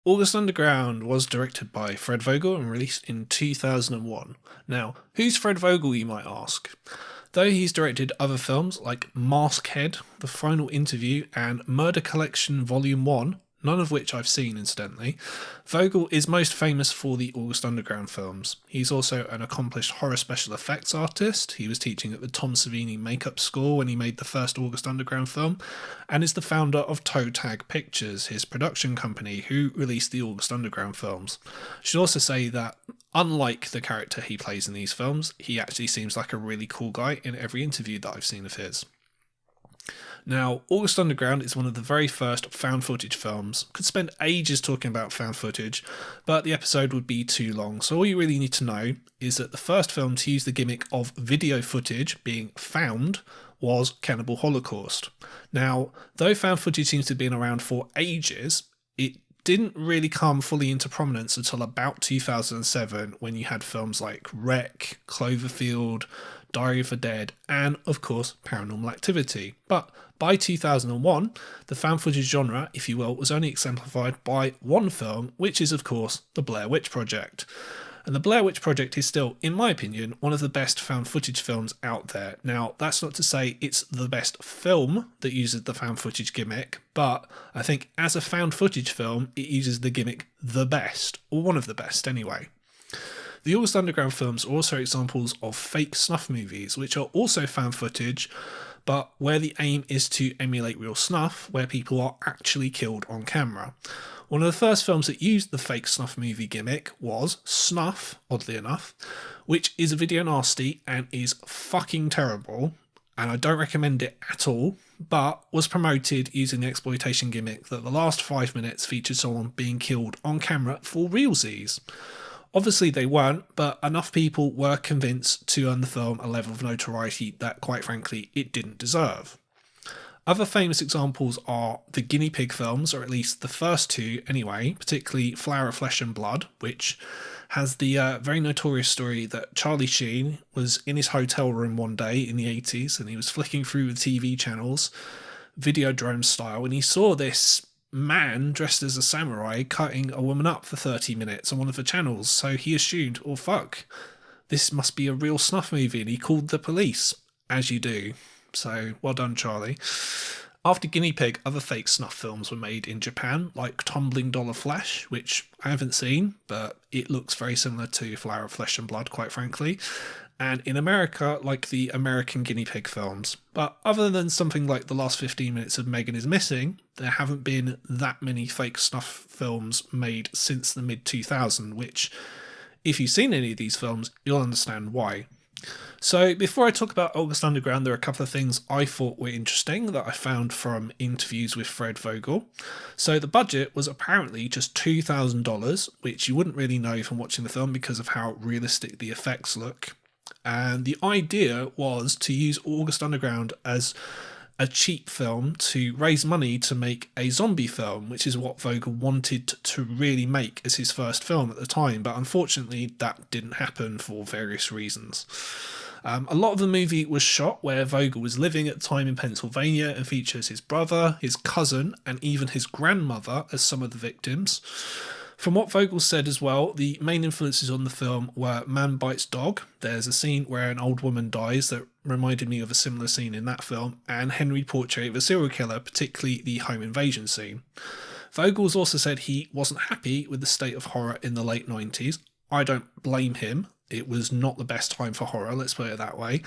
August Underground was directed by Fred Vogel and released in 2001. Now, who's Fred Vogel, you might ask? Though he's directed other films like Maskhead, The Final Interview, and Murder Collection Volume 1, none of which I've seen incidentally, Vogel is most famous for the August Underground films. He's also an accomplished horror special effects artist. He was teaching at the Tom Savini makeup school when he made the first August Underground film, and is the founder of Toe Tag Pictures, his production company, who released the August Underground films. I should also say that unlike the character he plays in these films, he actually seems like a really cool guy in every interview that I've seen of his. Now, August Underground is one of the very first found footage films. Could spend ages talking about found footage, but the episode would be too long, so all you really need to know is that the first film to use the gimmick of video footage being found was Cannibal Holocaust. Now, though found footage seems to have been around for ages, it didn't really come fully into prominence until about 2007 when you had films like Wreck, Cloverfield, Diary of the Dead, and of course Paranormal Activity. But by 2001, the found footage genre, if you will, was only exemplified by one film, which is of course the Blair Witch Project. And the Blair Witch Project is still, in my opinion, one of the best found footage films out there. Now, that's not to say it's the best film that uses the found footage gimmick, but I think as a found footage film, it uses the gimmick the best, or one of the best anyway. The August Underground films are also examples of fake snuff movies, which are also found footage, but where the aim is to emulate real snuff, where people are actually killed on camera. One of the first films that used the fake snuff movie gimmick was Snuff, oddly enough, which is a video nasty and is fucking terrible, and I don't recommend it at all, but was promoted using the exploitation gimmick that the last 5 minutes featured someone being killed on camera for realsies. Obviously they weren't, but enough people were convinced to earn the film a level of notoriety that, quite frankly, it didn't deserve. Other famous examples are the guinea pig films, or at least the first two anyway, particularly Flower of Flesh and Blood, which has the very notorious story that Charlie Sheen was in his hotel room one day in the 80s and he was flicking through the TV channels, Videodrome style, and he saw this man dressed as a samurai cutting a woman up for 30 minutes on one of the channels, so he assumed, oh fuck, this must be a real snuff movie, and he called the police, as you do. So well done, Charlie. After Guinea Pig, other fake snuff films were made in Japan, like Tumbling Doll of Flesh, which I haven't seen, but it looks very similar to Flower of Flesh and Blood, quite frankly. And in America, like the American Guinea Pig films. But other than something like the last 15 minutes of Megan is Missing, there haven't been that many fake snuff films made since the mid-2000s, which, if you've seen any of these films, you'll understand why. So before I talk about August Underground, there are a couple of things I thought were interesting that I found from interviews with Fred Vogel. So the budget was apparently just $2,000, which you wouldn't really know from watching the film because of how realistic the effects look. And the idea was to use August Underground as a cheap film to raise money to make a zombie film, which is what Vogel wanted to really make as his first film at the time, but unfortunately that didn't happen for various reasons. A lot of the movie was shot where Vogel was living at the time in Pennsylvania and features his brother, his cousin, and even his grandmother as some of the victims. From what Vogel said as well, the main influences on the film were Man Bites Dog. There's a scene where an old woman dies that reminded me of a similar scene in that film, and Henry Portrait of a Serial Killer, particularly the home invasion scene. Vogel's also said he wasn't happy with the state of horror in the late 90s. I don't blame him. It was not the best time for horror, let's put it that way.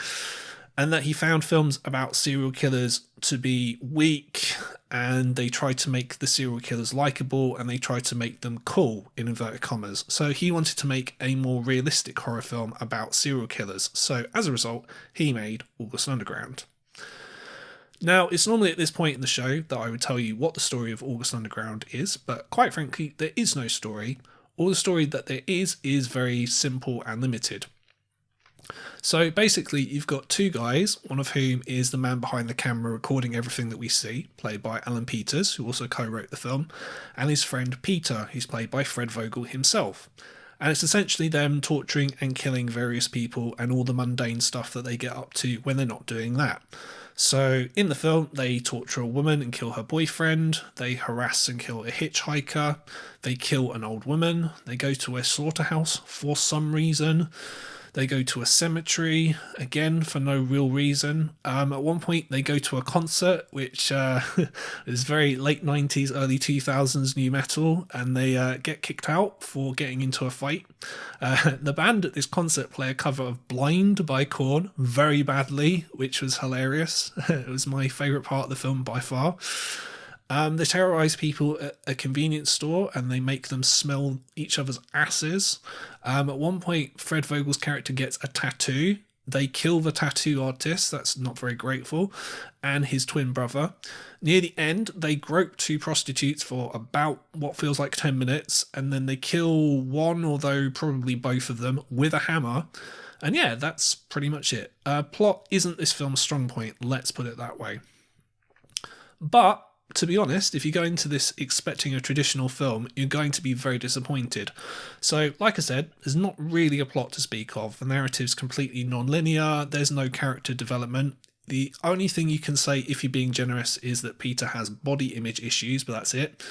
And that he found films about serial killers to be weak, and they tried to make the serial killers likeable, and they tried to make them cool, in inverted commas. So he wanted to make a more realistic horror film about serial killers. So as a result, he made August Underground. Now, it's normally at this point in the show that I would tell you what the story of August Underground is, but quite frankly, there is no story. All the story that there is very simple and limited. So basically, you've got two guys, one of whom is the man behind the camera recording everything that we see, played by Alan Peters, who also co-wrote the film, and his friend Peter, who's played by Fred Vogel himself. And it's essentially them torturing and killing various people and all the mundane stuff that they get up to when they're not doing that. So in the film, they torture a woman and kill her boyfriend, they harass and kill a hitchhiker, they kill an old woman, they go to a slaughterhouse for some reason, they go to a cemetery, again for no real reason. At one point, they go to a concert, which is very late 90s, early 2000s new metal, and they get kicked out for getting into a fight. The band at this concert play a cover of Blind by Korn very badly, which was hilarious. It was my favourite part of the film by far. They terrorise people at a convenience store and they make them smell each other's asses. At one point, Fred Vogel's character gets a tattoo. They kill the tattoo artist, that's not very grateful, and his twin brother. Near the end, they grope two prostitutes for about what feels like 10 minutes, and then they kill one, although probably both of them, with a hammer. And yeah, that's pretty much it. Plot isn't this film's strong point, let's put it that way. But to be honest, if you go into this expecting a traditional film, you're going to be very disappointed. So, like I said, there's not really a plot to speak of. The narrative's completely non-linear, there's no character development. The only thing you can say, if you're being generous, is that Peter has body image issues, but that's it.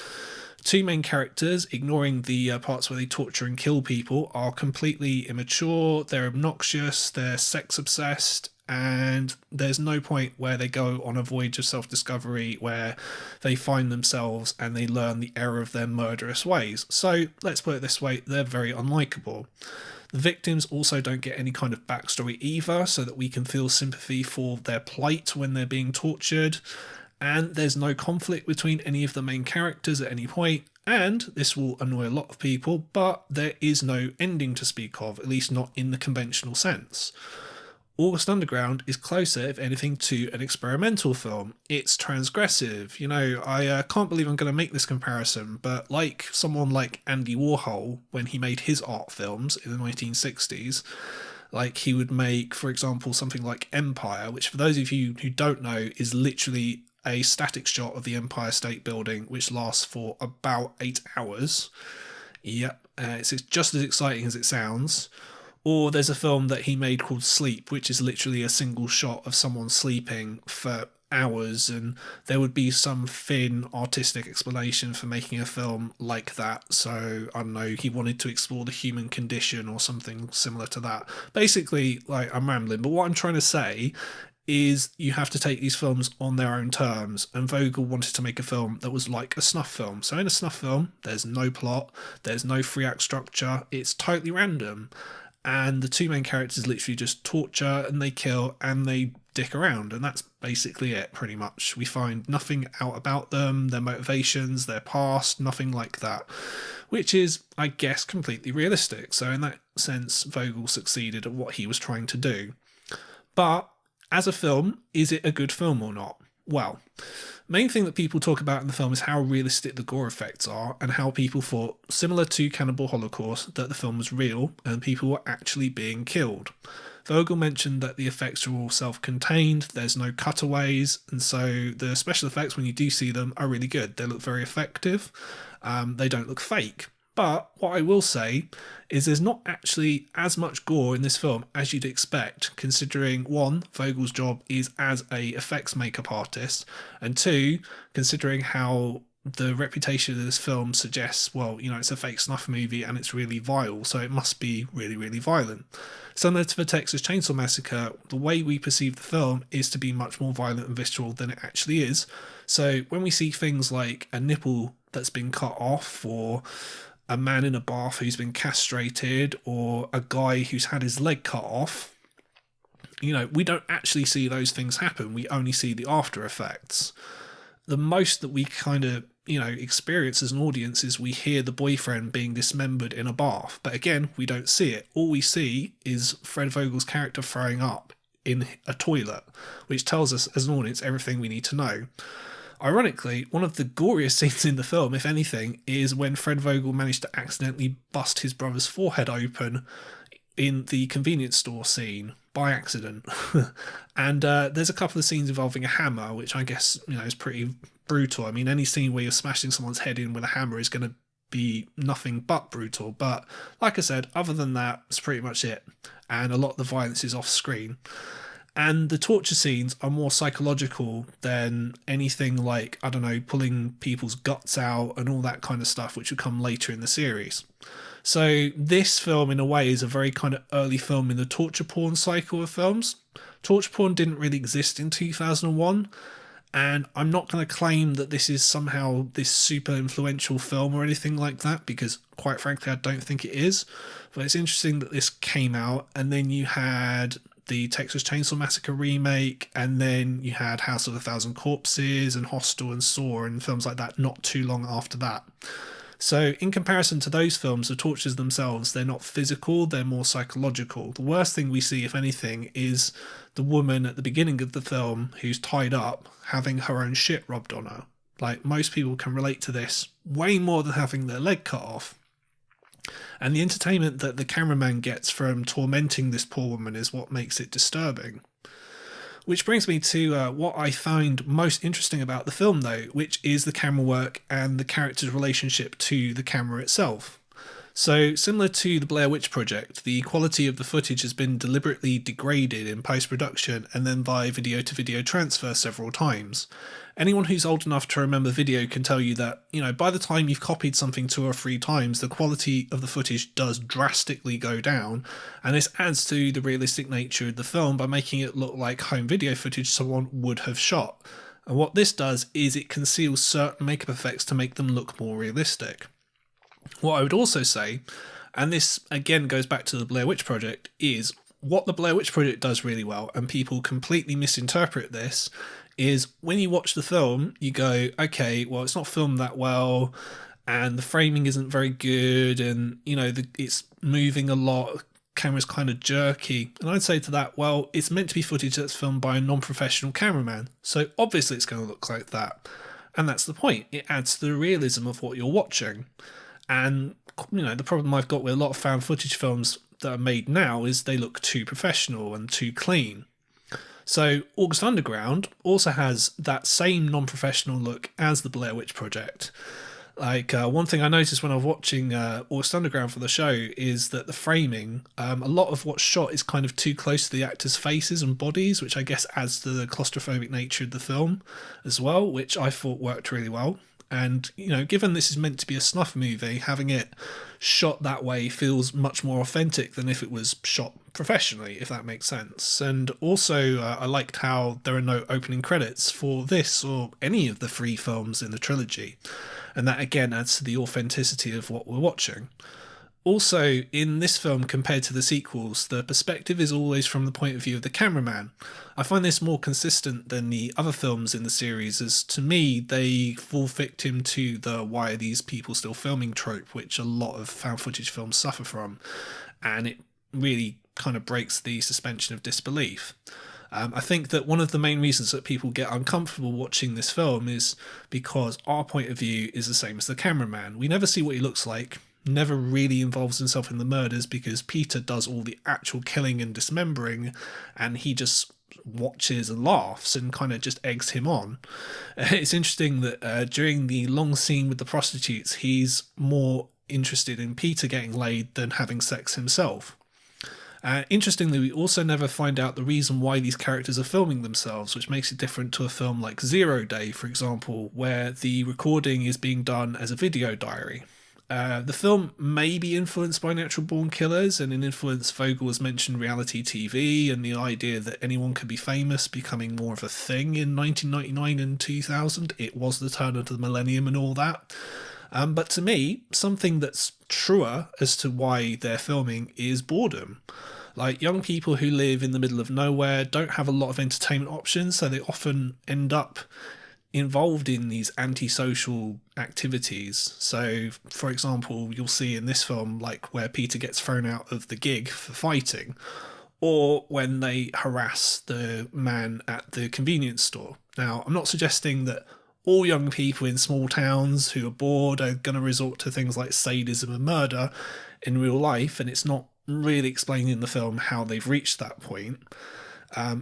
Two main characters, ignoring the parts where they torture and kill people, are completely immature, they're obnoxious, they're sex obsessed, and there's no point where they go on a voyage of self-discovery where they find themselves and they learn the error of their murderous ways. So let's put it this way, they're very unlikable. The victims also don't get any kind of backstory either, so that we can feel sympathy for their plight when they're being tortured. And there's no conflict between any of the main characters at any point, and this will annoy a lot of people, but there is no ending to speak of, at least not in the conventional sense. August Underground is closer, if anything, to an experimental film. It's transgressive. You know, I can't believe I'm going to make this comparison, but like someone like Andy Warhol, when he made his art films in the 1960s, like he would make, for example, something like Empire, which for those of you who don't know is literally a static shot of the Empire State Building, which lasts for about 8 hours. Yep, it's just as exciting as it sounds. Or there's a film that he made called Sleep, which is literally a single shot of someone sleeping for hours, and there would be some thin artistic explanation for making a film like that. So, I don't know, he wanted to explore the human condition or something similar to that. Basically, like, I'm rambling, but what I'm trying to say is you have to take these films on their own terms, and Vogel wanted to make a film that was like a snuff film. So in a snuff film, there's no plot, there's no three act structure, it's totally random. And the two main characters literally just torture and they kill and they dick around, and that's basically it, pretty much. We find nothing out about them, their motivations, their past, nothing like that, which is, I guess, completely realistic. So in that sense, Vogel succeeded at what he was trying to do. But as a film, is it a good film or not? Well, main thing that people talk about in the film is how realistic the gore effects are, and how people thought, similar to Cannibal Holocaust, that the film was real and people were actually being killed. Vogel mentioned that the effects are all self-contained, there's no cutaways, and so the special effects, when you do see them, are really good. They look very effective, they don't look fake. But what I will say is there's not actually as much gore in this film as you'd expect, considering one, Vogel's job is as a effects makeup artist, and two, considering how the reputation of this film suggests, well, you know, it's a fake snuff movie and it's really vile, so it must be really, really violent. Similar to the Texas Chainsaw Massacre, the way we perceive the film is to be much more violent and visceral than it actually is. So when we see things like a nipple that's been cut off, or a man in a bath who's been castrated, or a guy who's had his leg cut off, you know, we don't actually see those things happen. We only see the after effects. The most that we kind of, you know, experience as an audience is we hear the boyfriend being dismembered in a bath. But again, we don't see it. All we see is Fred Vogel's character throwing up in a toilet, which tells us as an audience everything we need to know. Ironically, one of the goriest scenes in the film, if anything, is when Fred Vogel managed to accidentally bust his brother's forehead open in the convenience store scene by accident. And there's a couple of scenes involving a hammer, which I guess, you know, is pretty brutal. I mean, any scene where you're smashing someone's head in with a hammer is going to be nothing but brutal. But like I said, other than that, it's pretty much it. And a lot of the violence is off screen. And the torture scenes are more psychological than anything like, I don't know, pulling people's guts out and all that kind of stuff, which would come later in the series. So this film, in a way, is a very kind of early film in the torture porn cycle of films. Torture porn didn't really exist in 2001, and I'm not going to claim that this is somehow this super influential film or anything like that, because quite frankly, I don't think it is. But it's interesting that this came out, and then you had the Texas Chainsaw Massacre remake, and then you had House of a Thousand Corpses and Hostel and Saw and films like that not too long after that. So in comparison to those films, the tortures themselves, they're not physical, they're more psychological. The worst thing we see, if anything, is the woman at the beginning of the film who's tied up having her own shit rubbed on her. Like, most people can relate to this way more than having their leg cut off. And the entertainment that the cameraman gets from tormenting this poor woman is what makes it disturbing. Which brings me to what I find most interesting about the film, though, which is the camera work and the character's relationship to the camera itself. So, similar to the Blair Witch Project, the quality of the footage has been deliberately degraded in post-production and then by video-to-video transfer several times. Anyone who's old enough to remember video can tell you that, by the time you've copied something 2 or 3 times, the quality of the footage does drastically go down, and this adds to the realistic nature of the film by making it look like home video footage someone would have shot. And what this does is it conceals certain makeup effects to make them look more realistic. What I would also say, and this again goes back to the Blair Witch Project, is what the Blair Witch Project does really well, and people completely misinterpret this, is when you watch the film, you go, okay, well, it's not filmed that well, and the framing isn't very good, and, it's moving a lot, camera's kind of jerky. And I'd say to that, well, it's meant to be footage that's filmed by a non-professional cameraman, so obviously it's going to look like that. And that's the point. It adds to the realism of what you're watching. And, the problem I've got with a lot of found footage films that are made now is they look too professional and too clean. So August Underground also has that same non-professional look as the Blair Witch Project. Like, one thing I noticed when I was watching August Underground for the show is that the framing, a lot of what's shot is kind of too close to the actors' faces and bodies, which I guess adds to the claustrophobic nature of the film as well, which I thought worked really well. And, given this is meant to be a snuff movie, having it shot that way feels much more authentic than if it was shot professionally, if that makes sense. And also, I liked how there are no opening credits for this or any of the 3 films in the trilogy. And that, again, adds to the authenticity of what we're watching. Also, in this film, compared to the sequels, the perspective is always from the point of view of the cameraman. I find this more consistent than the other films in the series, as to me, they fall victim to the why are these people still filming trope, which a lot of found footage films suffer from, and it really kind of breaks the suspension of disbelief. I think that one of the main reasons that people get uncomfortable watching this film is because our point of view is the same as the cameraman. We never see what he looks like, never really involves himself in the murders because Peter does all the actual killing and dismembering, and he just watches and laughs and kind of just eggs him on. It's interesting that during the long scene with the prostitutes, he's more interested in Peter getting laid than having sex himself. Interestingly, we also never find out the reason why these characters are filming themselves, which makes it different to a film like Zero Day, for example, where the recording is being done as a video diary. The film may be influenced by Natural Born Killers, and in influence, Vogel has mentioned reality TV and the idea that anyone could be famous becoming more of a thing in 1999 and 2000. It was the turn of the millennium and all that. But to me, something that's truer as to why they're filming is boredom. Like, young people who live in the middle of nowhere don't have a lot of entertainment options, so they often end up involved in these antisocial activities. So, for example, you'll see in this film, like, where Peter gets thrown out of the gig for fighting, or when they harass the man at the convenience store. Now, I'm not suggesting that all young people in small towns who are bored are going to resort to things like sadism and murder in real life, and it's not really explained in the film how they've reached that point.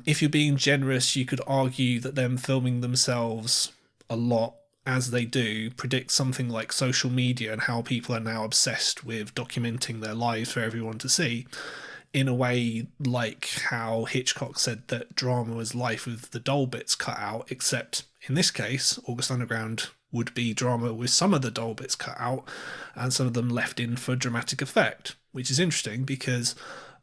If you're being generous, you could argue that them filming themselves a lot, as they do, predicts something like social media and how people are now obsessed with documenting their lives for everyone to see. in a way like how Hitchcock said that drama was life with the dull bits cut out, except in this case, August Underground would be drama with some of the dull bits cut out and some of them left in for dramatic effect, which is interesting because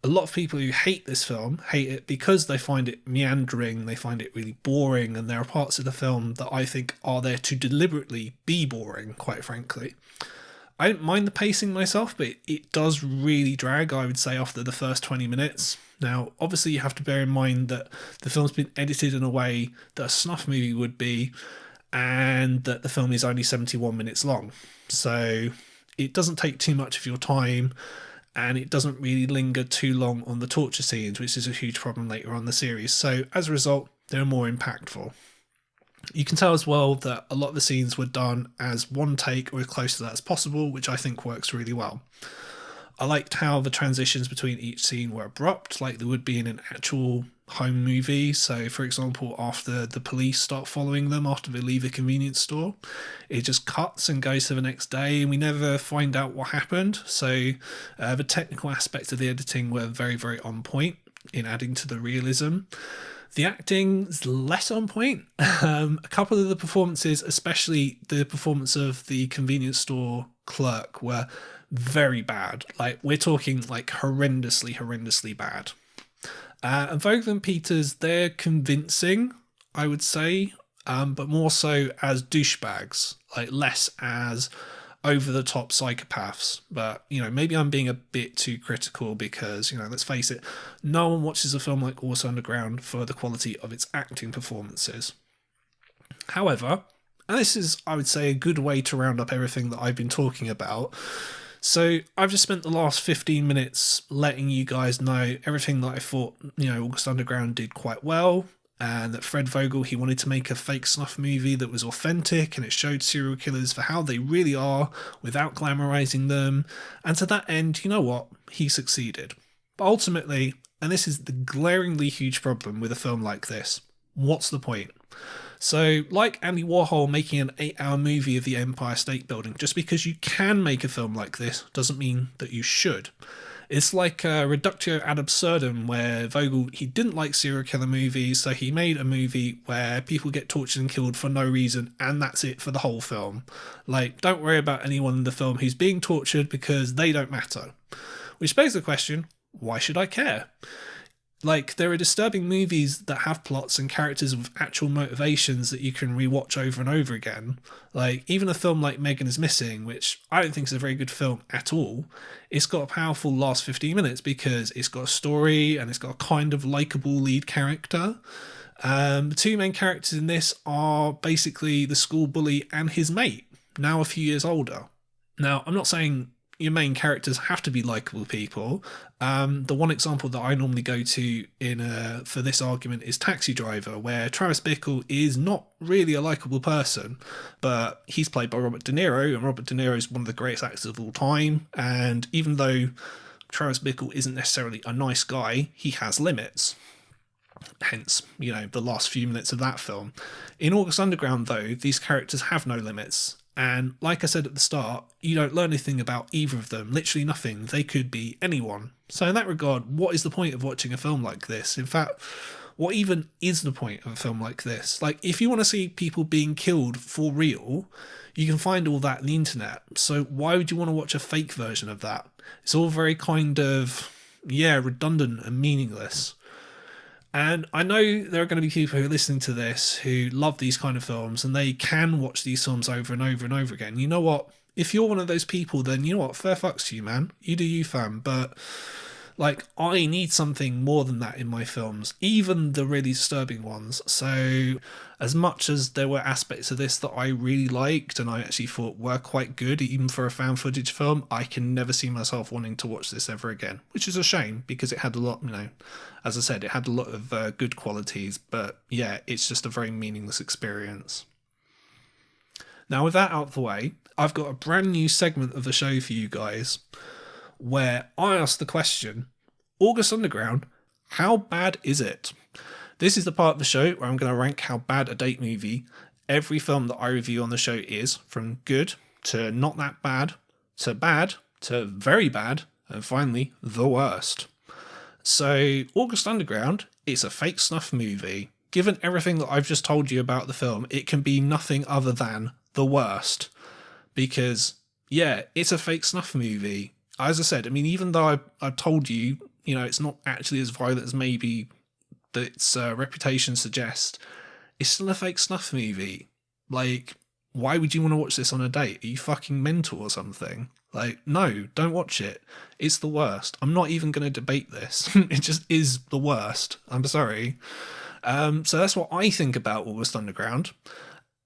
a lot of people who hate this film hate it because they find it meandering, they find it really boring, and there are parts of the film that I think are there to deliberately be boring, quite frankly. I don't mind the pacing myself, but it does really drag, I would say, after the first 20 minutes. Now, obviously, you have to bear in mind that the film's been edited in a way that a snuff movie would be, and that the film is only 71 minutes long. So it doesn't take too much of your time, and it doesn't really linger too long on the torture scenes, which is a huge problem later on in the series. So as a result, they're more impactful. You can tell as well that a lot of the scenes were done as one take or as close to that as possible, which I think works really well. I liked how the transitions between each scene were abrupt, like they would be in an actual home movie. So, for example, after the police start following them after they leave a convenience store, it just cuts and goes to the next day, and we never find out what happened. So, the technical aspects of the editing were very, very on point in adding to the realism. The acting is less on point. A couple of the performances, especially the performance of the convenience store clerk, were very bad. Like, we're talking like horrendously bad. And Vogel and Peters, they're convincing, I would say, but more so as douchebags, like less as over-the-top psychopaths. But, maybe I'm being a bit too critical because, let's face it, no one watches a film like August Underground for the quality of its acting performances. However, and this is, I would say, a good way to round up everything that I've been talking about. So I've just spent the last 15 minutes letting you guys know everything that I thought, August Underground did quite well, and that Fred Vogel, he wanted to make a fake snuff movie that was authentic and it showed serial killers for how they really are without glamorizing them. And to that end, you know what? He succeeded. But ultimately, and this is the glaringly huge problem with a film like this, what's the point? So, like Andy Warhol making an 8-hour movie of the Empire State Building, just because you can make a film like this doesn't mean that you should. It's like a reductio ad absurdum where Vogel, he didn't like serial killer movies, so he made a movie where people get tortured and killed for no reason, and that's it for the whole film. Like, don't worry about anyone in the film who's being tortured because they don't matter. Which begs the question, why should I care? Like, there are disturbing movies that have plots and characters with actual motivations that you can rewatch over and over again. Like, even a film like Megan is Missing, which I don't think is a very good film at all, it's got a powerful last 15 minutes because it's got a story and it's got a kind of likeable lead character. The two main characters in this are basically the school bully and his mate, now a few years older. Now, I'm not saying your main characters have to be likeable people. The one example that I normally go to for this argument is Taxi Driver, where Travis Bickle is not really a likeable person, but he's played by Robert De Niro, and Robert De Niro is one of the greatest actors of all time. And even though Travis Bickle isn't necessarily a nice guy, he has limits. Hence, the last few minutes of that film. In August Underground, though, these characters have no limits. And like I said at the start, you don't learn anything about either of them, literally nothing. They could be anyone. So in that regard, what is the point of watching a film like this? In fact, what even is the point of a film like this? Like, if you want to see people being killed for real, you can find all that on the internet. So why would you want to watch a fake version of that? It's all very kind of, redundant and meaningless. And I know there are going to be people who are listening to this who love these kind of films and they can watch these films over and over and over again. You know what? If you're one of those people, then you know what? Fair fucks to you, man. You do you, fam. But, I need something more than that in my films, even the really disturbing ones. So, as much as there were aspects of this that I really liked and I actually thought were quite good, even for a found footage film, I can never see myself wanting to watch this ever again, which is a shame because it had a lot, as I said, it had a lot of good qualities, but yeah, it's just a very meaningless experience. Now, with that out of the way, I've got a brand new segment of the show for you guys where I ask the question, August Underground, how bad is it? This is the part of the show where I'm going to rank how bad a date movie every film that I review on the show is, from good to not that bad to very bad, and finally, the worst. So, August Underground is a fake snuff movie. Given everything that I've just told you about the film, it can be nothing other than the worst. Because, yeah, it's a fake snuff movie. As I said, I mean, even though I've told you, it's not actually as violent as maybe its reputation suggests, it's still a fake snuff movie. Like, why would you want to watch this on a date? Are you fucking mental or something? Like, no, don't watch it. It's the worst. I'm not even going to debate this. It just is the worst. I'm sorry. So that's what I think about August Underground.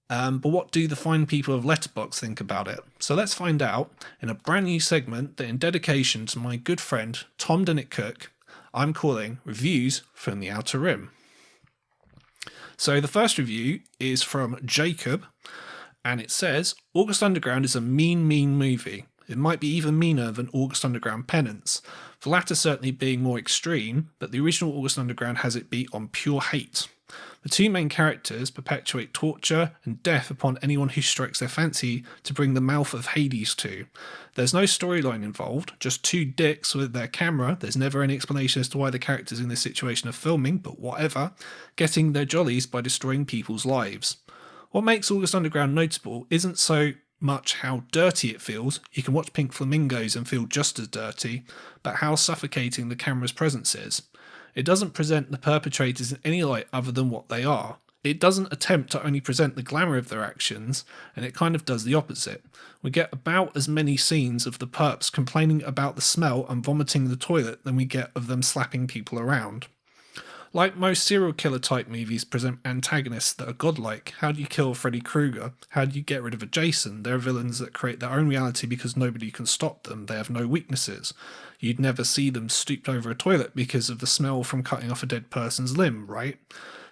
But what do the fine people of Letterboxd think about it? So let's find out in a brand new segment that, in dedication to my good friend Tom Dennett Cook, I'm calling Reviews from the Outer Rim. So the first review is from Jacob, and it says, August Underground is a mean movie. It might be even meaner than August Underground Penance, the latter certainly being more extreme, but the original August Underground has it beat on pure hate. The two main characters perpetuate torture and death upon anyone who strikes their fancy to bring the mouth of Hades to. There's no storyline involved, just two dicks with their camera. There's never any explanation as to why the characters in this situation are filming, but whatever, getting their jollies by destroying people's lives. What makes August Underground notable isn't so much how dirty it feels, you can watch Pink Flamingos and feel just as dirty, but how suffocating the camera's presence is. It doesn't present the perpetrators in any light other than what they are. It doesn't attempt to only present the glamour of their actions, and it kind of does the opposite. We get about as many scenes of the perps complaining about the smell and vomiting the toilet than we get of them slapping people around. Like most serial killer type movies present antagonists that are godlike. How do you kill Freddy Krueger? How do you get rid of a Jason? They're villains that create their own reality because nobody can stop them. They have no weaknesses. You'd never see them stooped over a toilet because of the smell from cutting off a dead person's limb, right?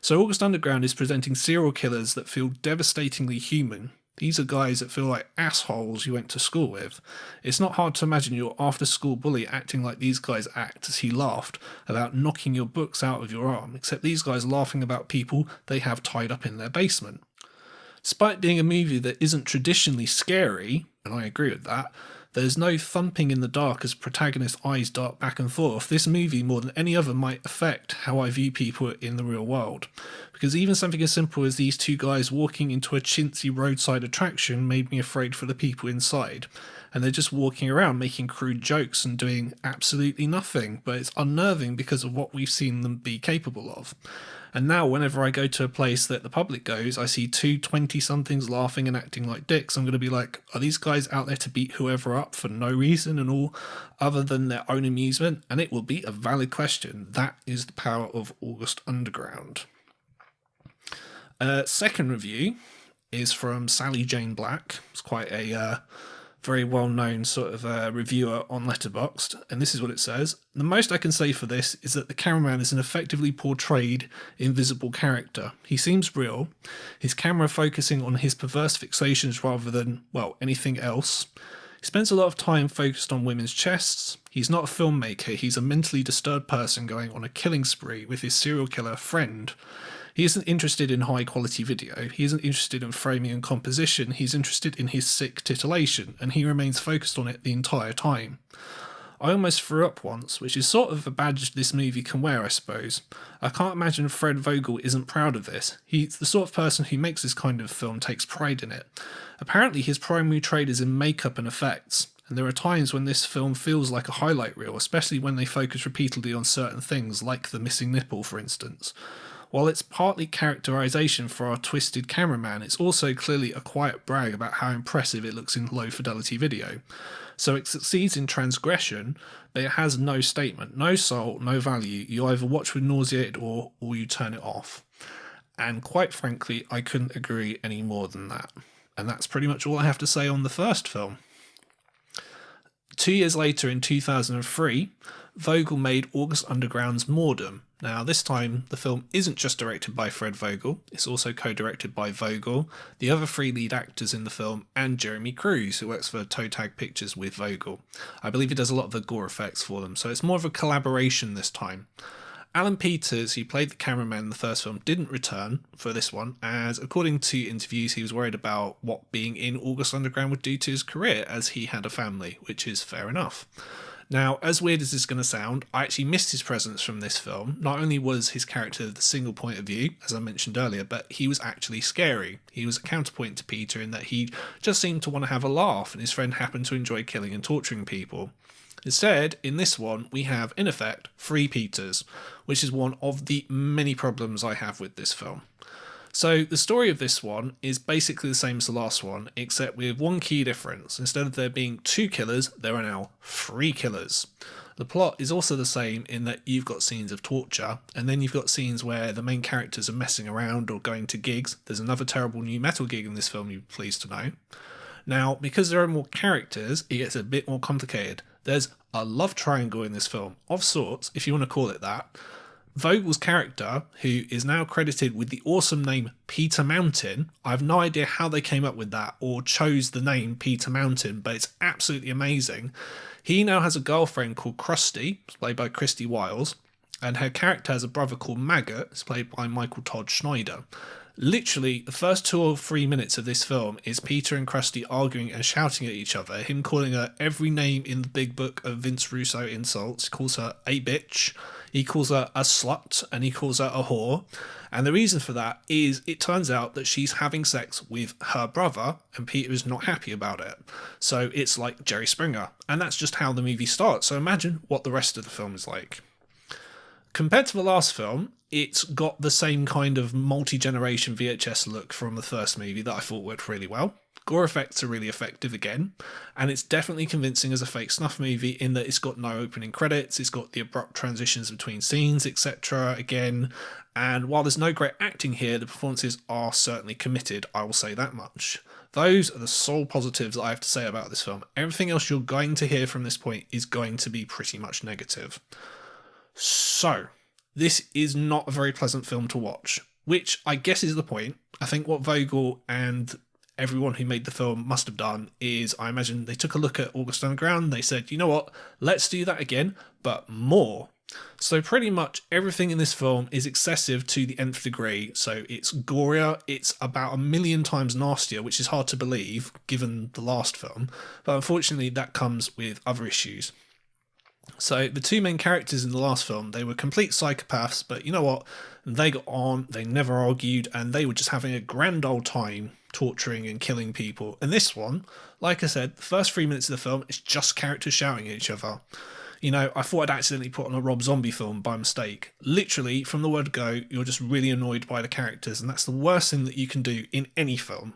So August Underground is presenting serial killers that feel devastatingly human. These are guys that feel like assholes you went to school with. It's not hard to imagine your after-school bully acting like these guys act as he laughed about knocking your books out of your arm, except these guys laughing about people they have tied up in their basement. Despite being a movie that isn't traditionally scary, and I agree with that, there's no thumping in the dark as protagonist's eyes dart back and forth. This movie, more than any other, might affect how I view people in the real world. Because even something as simple as these two guys walking into a chintzy roadside attraction made me afraid for the people inside. And they're just walking around making crude jokes and doing absolutely nothing, but it's unnerving because of what we've seen them be capable of. And now whenever I go to a place that the public goes, I see two 20-somethings laughing and acting like dicks. I'm going to be like, are these guys out there to beat whoever up for no reason and all other than their own amusement? And it will be a valid question. That is the power of August Underground. Second review is from Sally Jane Black. It's quite a very well-known sort of reviewer on Letterboxd, and this is what it says. The most I can say for this is that the cameraman is an effectively portrayed invisible character. He seems real, his camera focusing on his perverse fixations rather than, well, anything else. He spends a lot of time focused on women's chests. He's not a filmmaker, he's a mentally disturbed person going on a killing spree with his serial killer friend. He isn't interested in high quality video, he isn't interested in framing and composition, he's interested in his sick titillation, and he remains focused on it the entire time. I almost threw up once, which is sort of a badge this movie can wear, I suppose. I can't imagine Fred Vogel isn't proud of this. He's the sort of person who makes this kind of film takes pride in it. Apparently his primary trade is in makeup and effects, and there are times when this film feels like a highlight reel, especially when they focus repeatedly on certain things, like the missing nipple for instance. While it's partly characterization for our twisted cameraman, it's also clearly a quiet brag about how impressive it looks in low-fidelity video. So it succeeds in transgression, but it has no statement, no soul, no value. You either watch with nauseated awe or you turn it off. And quite frankly, I couldn't agree any more than that. And that's pretty much all I have to say on the first film. 2 years later, in 2003, Vogel made August Underground's Mordum. Now, this time, the film isn't just directed by Fred Vogel, it's also co-directed by Vogel, the other three lead actors in the film, and Jeremy Cruz, who works for Toe Tag Pictures with Vogel. I believe he does a lot of the gore effects for them, so it's more of a collaboration this time. Alan Peters, who played the cameraman in the first film, didn't return for this one, as according to interviews, he was worried about what being in August Underground would do to his career, as he had a family, which is fair enough. Now, as weird as this is going to sound, I actually missed his presence from this film. Not only was his character the single point of view, as I mentioned earlier, but he was actually scary. He was a counterpoint to Peter in that he just seemed to want to have a laugh, and his friend happened to enjoy killing and torturing people. Instead, in this one, we have, in effect, 3 Peters, which is one of the many problems I have with this film. So the story of this one is basically the same as the last one, except with one key difference. Instead of there being 2 killers, there are now 3 killers. The plot is also the same in that you've got scenes of torture, and then you've got scenes where the main characters are messing around or going to gigs. There's another terrible new metal gig in this film, you're pleased to know. Now, because there are more characters, it gets a bit more complicated. There's a love triangle in this film, of sorts, if you want to call it that. Vogel's character, who is now credited with the awesome name Peter Mountain, I have no idea how they came up with that or chose the name Peter Mountain, but it's absolutely amazing. He now has a girlfriend called Krusty, played by Christy Wiles, and her character has a brother called Maggot, played by Michael Todd Schneider. Literally, the first 2 or 3 minutes of this film is Peter and Krusty arguing and shouting at each other, him calling her every name in the big book of Vince Russo insults. He calls her a bitch, he calls her a slut, and he calls her a whore. And the reason for that is it turns out that she's having sex with her brother, and Peter is not happy about it. So it's like Jerry Springer, and that's just how the movie starts. So imagine what the rest of the film is like. Compared to the last film, it's got the same kind of multi-generation VHS look from the first movie that I thought worked really well. Gore effects are really effective again, and it's definitely convincing as a fake snuff movie in that it's got no opening credits, it's got the abrupt transitions between scenes, etc. again, and while there's no great acting here, the performances are certainly committed, I will say that much. Those are the sole positives I have to say about this film. Everything else you're going to hear from this point is going to be pretty much negative. So, this is not a very pleasant film to watch, which I guess is the point. I think what Vogel and everyone who made the film must have done is, I imagine they took a look at August Underground, they said, you know what, let's do that again, but more. So pretty much everything in this film is excessive to the nth degree. So it's gorier, it's about 1,000,000 times nastier, which is hard to believe given the last film, but unfortunately that comes with other issues. So the 2 main characters in the last film, they were complete psychopaths, but you know what? They got on, they never argued, and they were just having a grand old time torturing and killing people. And this one, like I said, the first 3 minutes of the film, it's just characters shouting at each other. You know, I thought I'd accidentally put on a Rob Zombie film by mistake. Literally, from the word go, you're just really annoyed by the characters, and that's the worst thing that you can do in any film.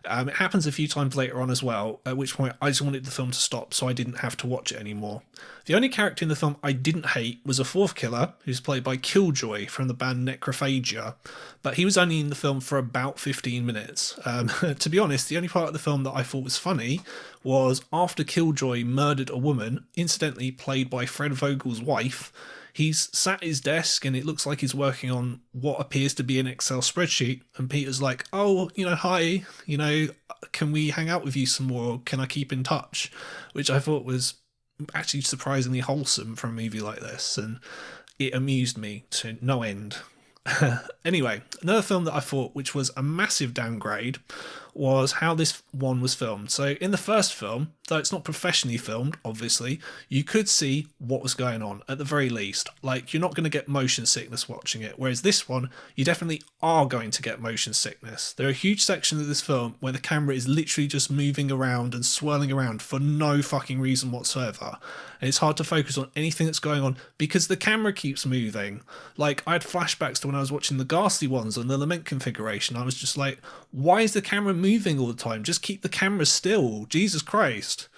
It happens a few times later on as well, at which point I just wanted the film to stop so I didn't have to watch it anymore. The only character in the film I didn't hate was a 4th killer, who's played by Killjoy from the band Necrophagia, but he was only in the film for about 15 minutes. To be honest, the only part of the film that I thought was funny was after Killjoy murdered a woman, incidentally played by Fred Vogel's wife. He's sat at his desk and it looks like he's working on what appears to be an Excel spreadsheet, and Peter's like, oh, hi, can we hang out with you some more? Can I keep in touch? Which I thought was actually surprisingly wholesome for a movie like this, and it amused me to no end. Anyway, another film that I thought which was a massive downgrade was how this one was filmed. So in the first film, though it's not professionally filmed, obviously, you could see what was going on at the very least. Like, you're not going to get motion sickness watching it, whereas this one, you definitely are going to get motion sickness. There are huge sections of this film where the camera is literally just moving around and swirling around for no fucking reason whatsoever. And it's hard to focus on anything that's going on because the camera keeps moving. Like, I had flashbacks to when I was watching the Ghastly ones on the Lament configuration. I was just like, why is the camera moving all the time? Just keep the camera still. Jesus Christ.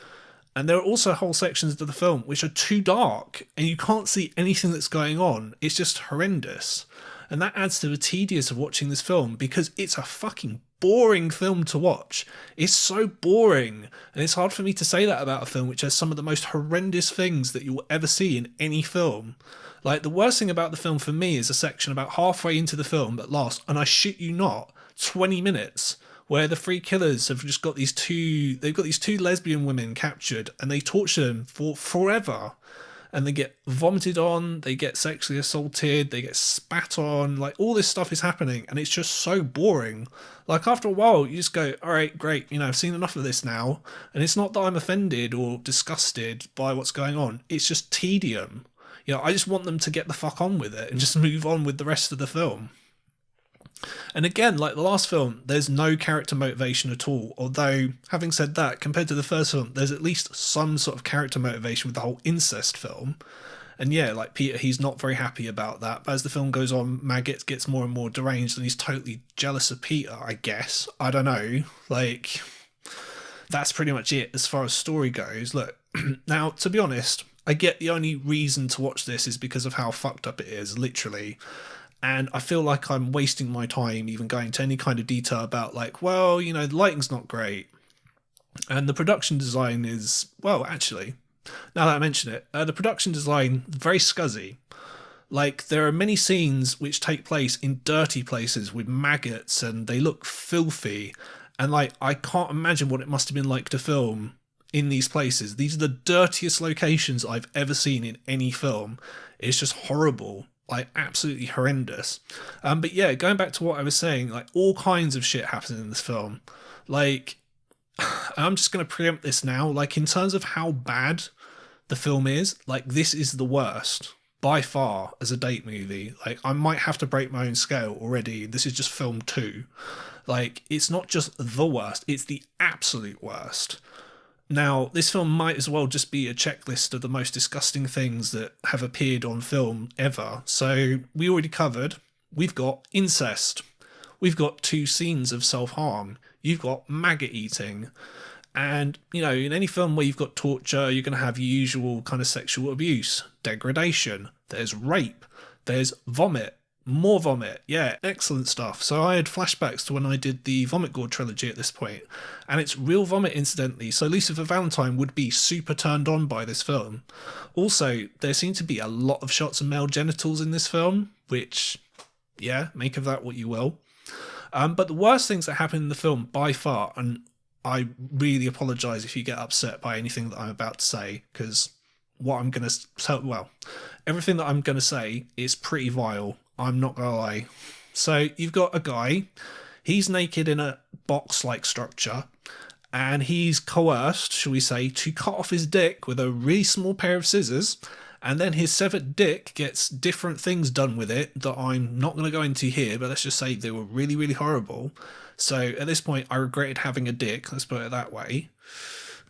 And there are also whole sections of the film which are too dark and you can't see anything that's going on. It's just horrendous. And that adds to the tedious of watching this film because it's a fucking boring film to watch. It's so boring. And it's hard for me to say that about a film which has some of the most horrendous things that you'll ever see in any film. Like, the worst thing about the film for me is a section about halfway into the film that lasts, and I shit you not, 20 minutes, where the 3 killers have just got these two lesbian women captured and they torture them for forever. and they get vomited on, they get sexually assaulted, they get spat on, like all this stuff is happening, and it's just so boring. Like after a while, you just go, all right, great, I've seen enough of this now. And it's not that I'm offended or disgusted by what's going on, it's just tedium. I just want them to get the fuck on with it and just move on with the rest of the film. And again, like the last film, there's no character motivation at all. Although, having said that, compared to the first film, there's at least some sort of character motivation with the whole incest film. And yeah, like Peter, he's not very happy about that. But as the film goes on, Maggot gets more and more deranged and he's totally jealous of Peter, I guess. I don't know. Like, that's pretty much it as far as story goes. Look, now, to be honest, I get the only reason to watch this is because of how fucked up it is, literally. And I feel like I'm wasting my time even going to any kind of detail about like, well, the lighting's not great. And the production design is, well, actually, now that I mention it, the production design is very scuzzy. Like, there are many scenes which take place in dirty places with maggots and they look filthy. And like, I can't imagine what it must have been like to film in these places. These are the dirtiest locations I've ever seen in any film. It's just horrible. Like, absolutely horrendous. But yeah, going back to what I was saying, like, all kinds of shit happens in this film. Like, I'm just going to preempt this now. Like, in terms of how bad the film is, like, this is the worst by far as a date movie. Like, I might have to break my own scale already. This is just film 2. Like, it's not just the worst, it's the absolute worst. Now, this film might as well just be a checklist of the most disgusting things that have appeared on film ever. So, we already covered, we've got incest. We've got 2 scenes of self-harm. You've got maggot eating. And, in any film where you've got torture, you're going to have your usual kind of sexual abuse, degradation, there's rape, there's vomit. More vomit, yeah, excellent stuff. So I had flashbacks to when I did the Gore trilogy at this point, and it's real vomit incidentally, so Lucifer Valentine would be super turned on by this film. Also, there seem to be a lot of shots of male genitals in this film, which, yeah, make of that what you will. But the worst things that happen in the film by far, and I really apologise if you get upset by anything that I'm about to say, because what I'm going to say, well, everything that I'm going to say is pretty vile. I'm not going to lie. So you've got a guy, he's naked in a box-like structure, and he's coerced, shall we say, to cut off his dick with a really small pair of scissors, and then his severed dick gets different things done with it that I'm not going to go into here, but let's just say they were really, really horrible. So at this point, I regretted having a dick, let's put it that way.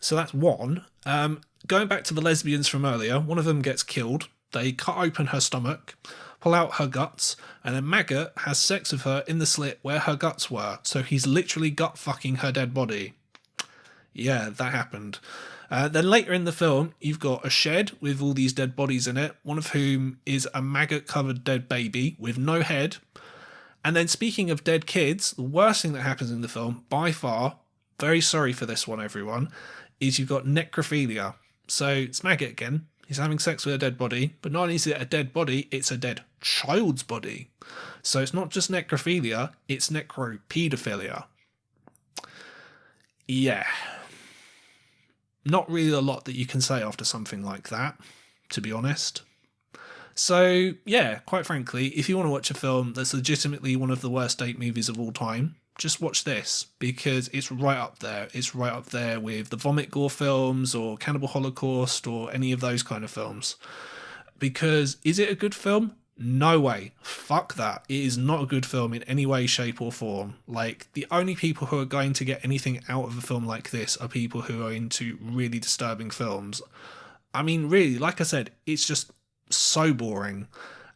So that's one. Going back to the lesbians from earlier, one of them gets killed. They cut open her stomach, pull out her guts, and then Maggot has sex with her in the slit where her guts were. So he's literally gut fucking her dead body. Yeah, that happened. Then later in the film, you've got a shed with all these dead bodies in it, one of whom is a maggot-covered dead baby with no head. And then speaking of dead kids, the worst thing that happens in the film, by far, very sorry for this one, everyone, is you've got necrophilia. So it's Maggot again. He's having sex with a dead body, but not only is it a dead body, it's a dead child's body. So it's not just necrophilia, it's necropedophilia. Yeah. Not really a lot that you can say after something like that, to be honest. So, yeah, quite frankly, if you want to watch a film that's legitimately one of the worst date movies of all time, just watch this, because it's right up there. It's right up there with the Vomit Gore films or Cannibal Holocaust or any of those kind of films. Because is it a good film? No way. Fuck that. It is not a good film in any way, shape or form. Like, the only people who are going to get anything out of a film like this are people who are into really disturbing films. I mean, really, like I said, it's just so boring.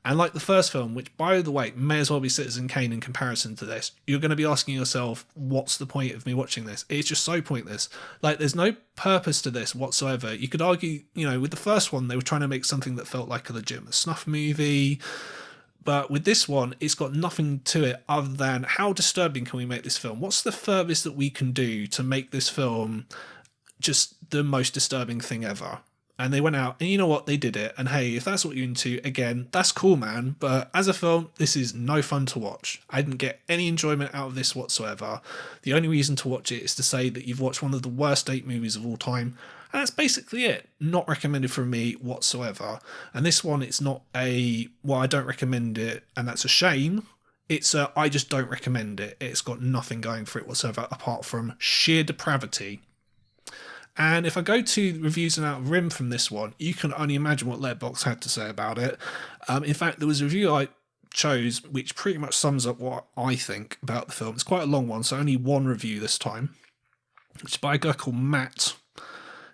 And like the first film, which by the way may as well be Citizen Kane in comparison to this, you're going to be asking yourself, what's the point of me watching this? It's just so pointless. Like, there's no purpose to this whatsoever. You could argue, with the first one, they were trying to make something that felt like a legitimate snuff movie. But with this one, it's got nothing to it other than how disturbing can we make this film? What's the furthest that we can do to make this film just the most disturbing thing ever? And they went out, and you know what? They did it. And hey, if that's what you're into, again, that's cool, man. But as a film, this is no fun to watch. I didn't get any enjoyment out of this whatsoever. The only reason to watch it is to say that you've watched one of the worst date movies of all time. And that's basically it. Not recommended from me whatsoever. And this one, it's not a, well, I don't recommend it, and that's a shame. It's a, I just don't recommend it. It's got nothing going for it whatsoever apart from sheer depravity. And if I go to reviews and out of rim from this one, you can only imagine what Letterboxd had to say about it. In fact, there was a review I chose which pretty much sums up what I think about the film. It's quite a long one, so only one review this time, which is by a guy called Matt.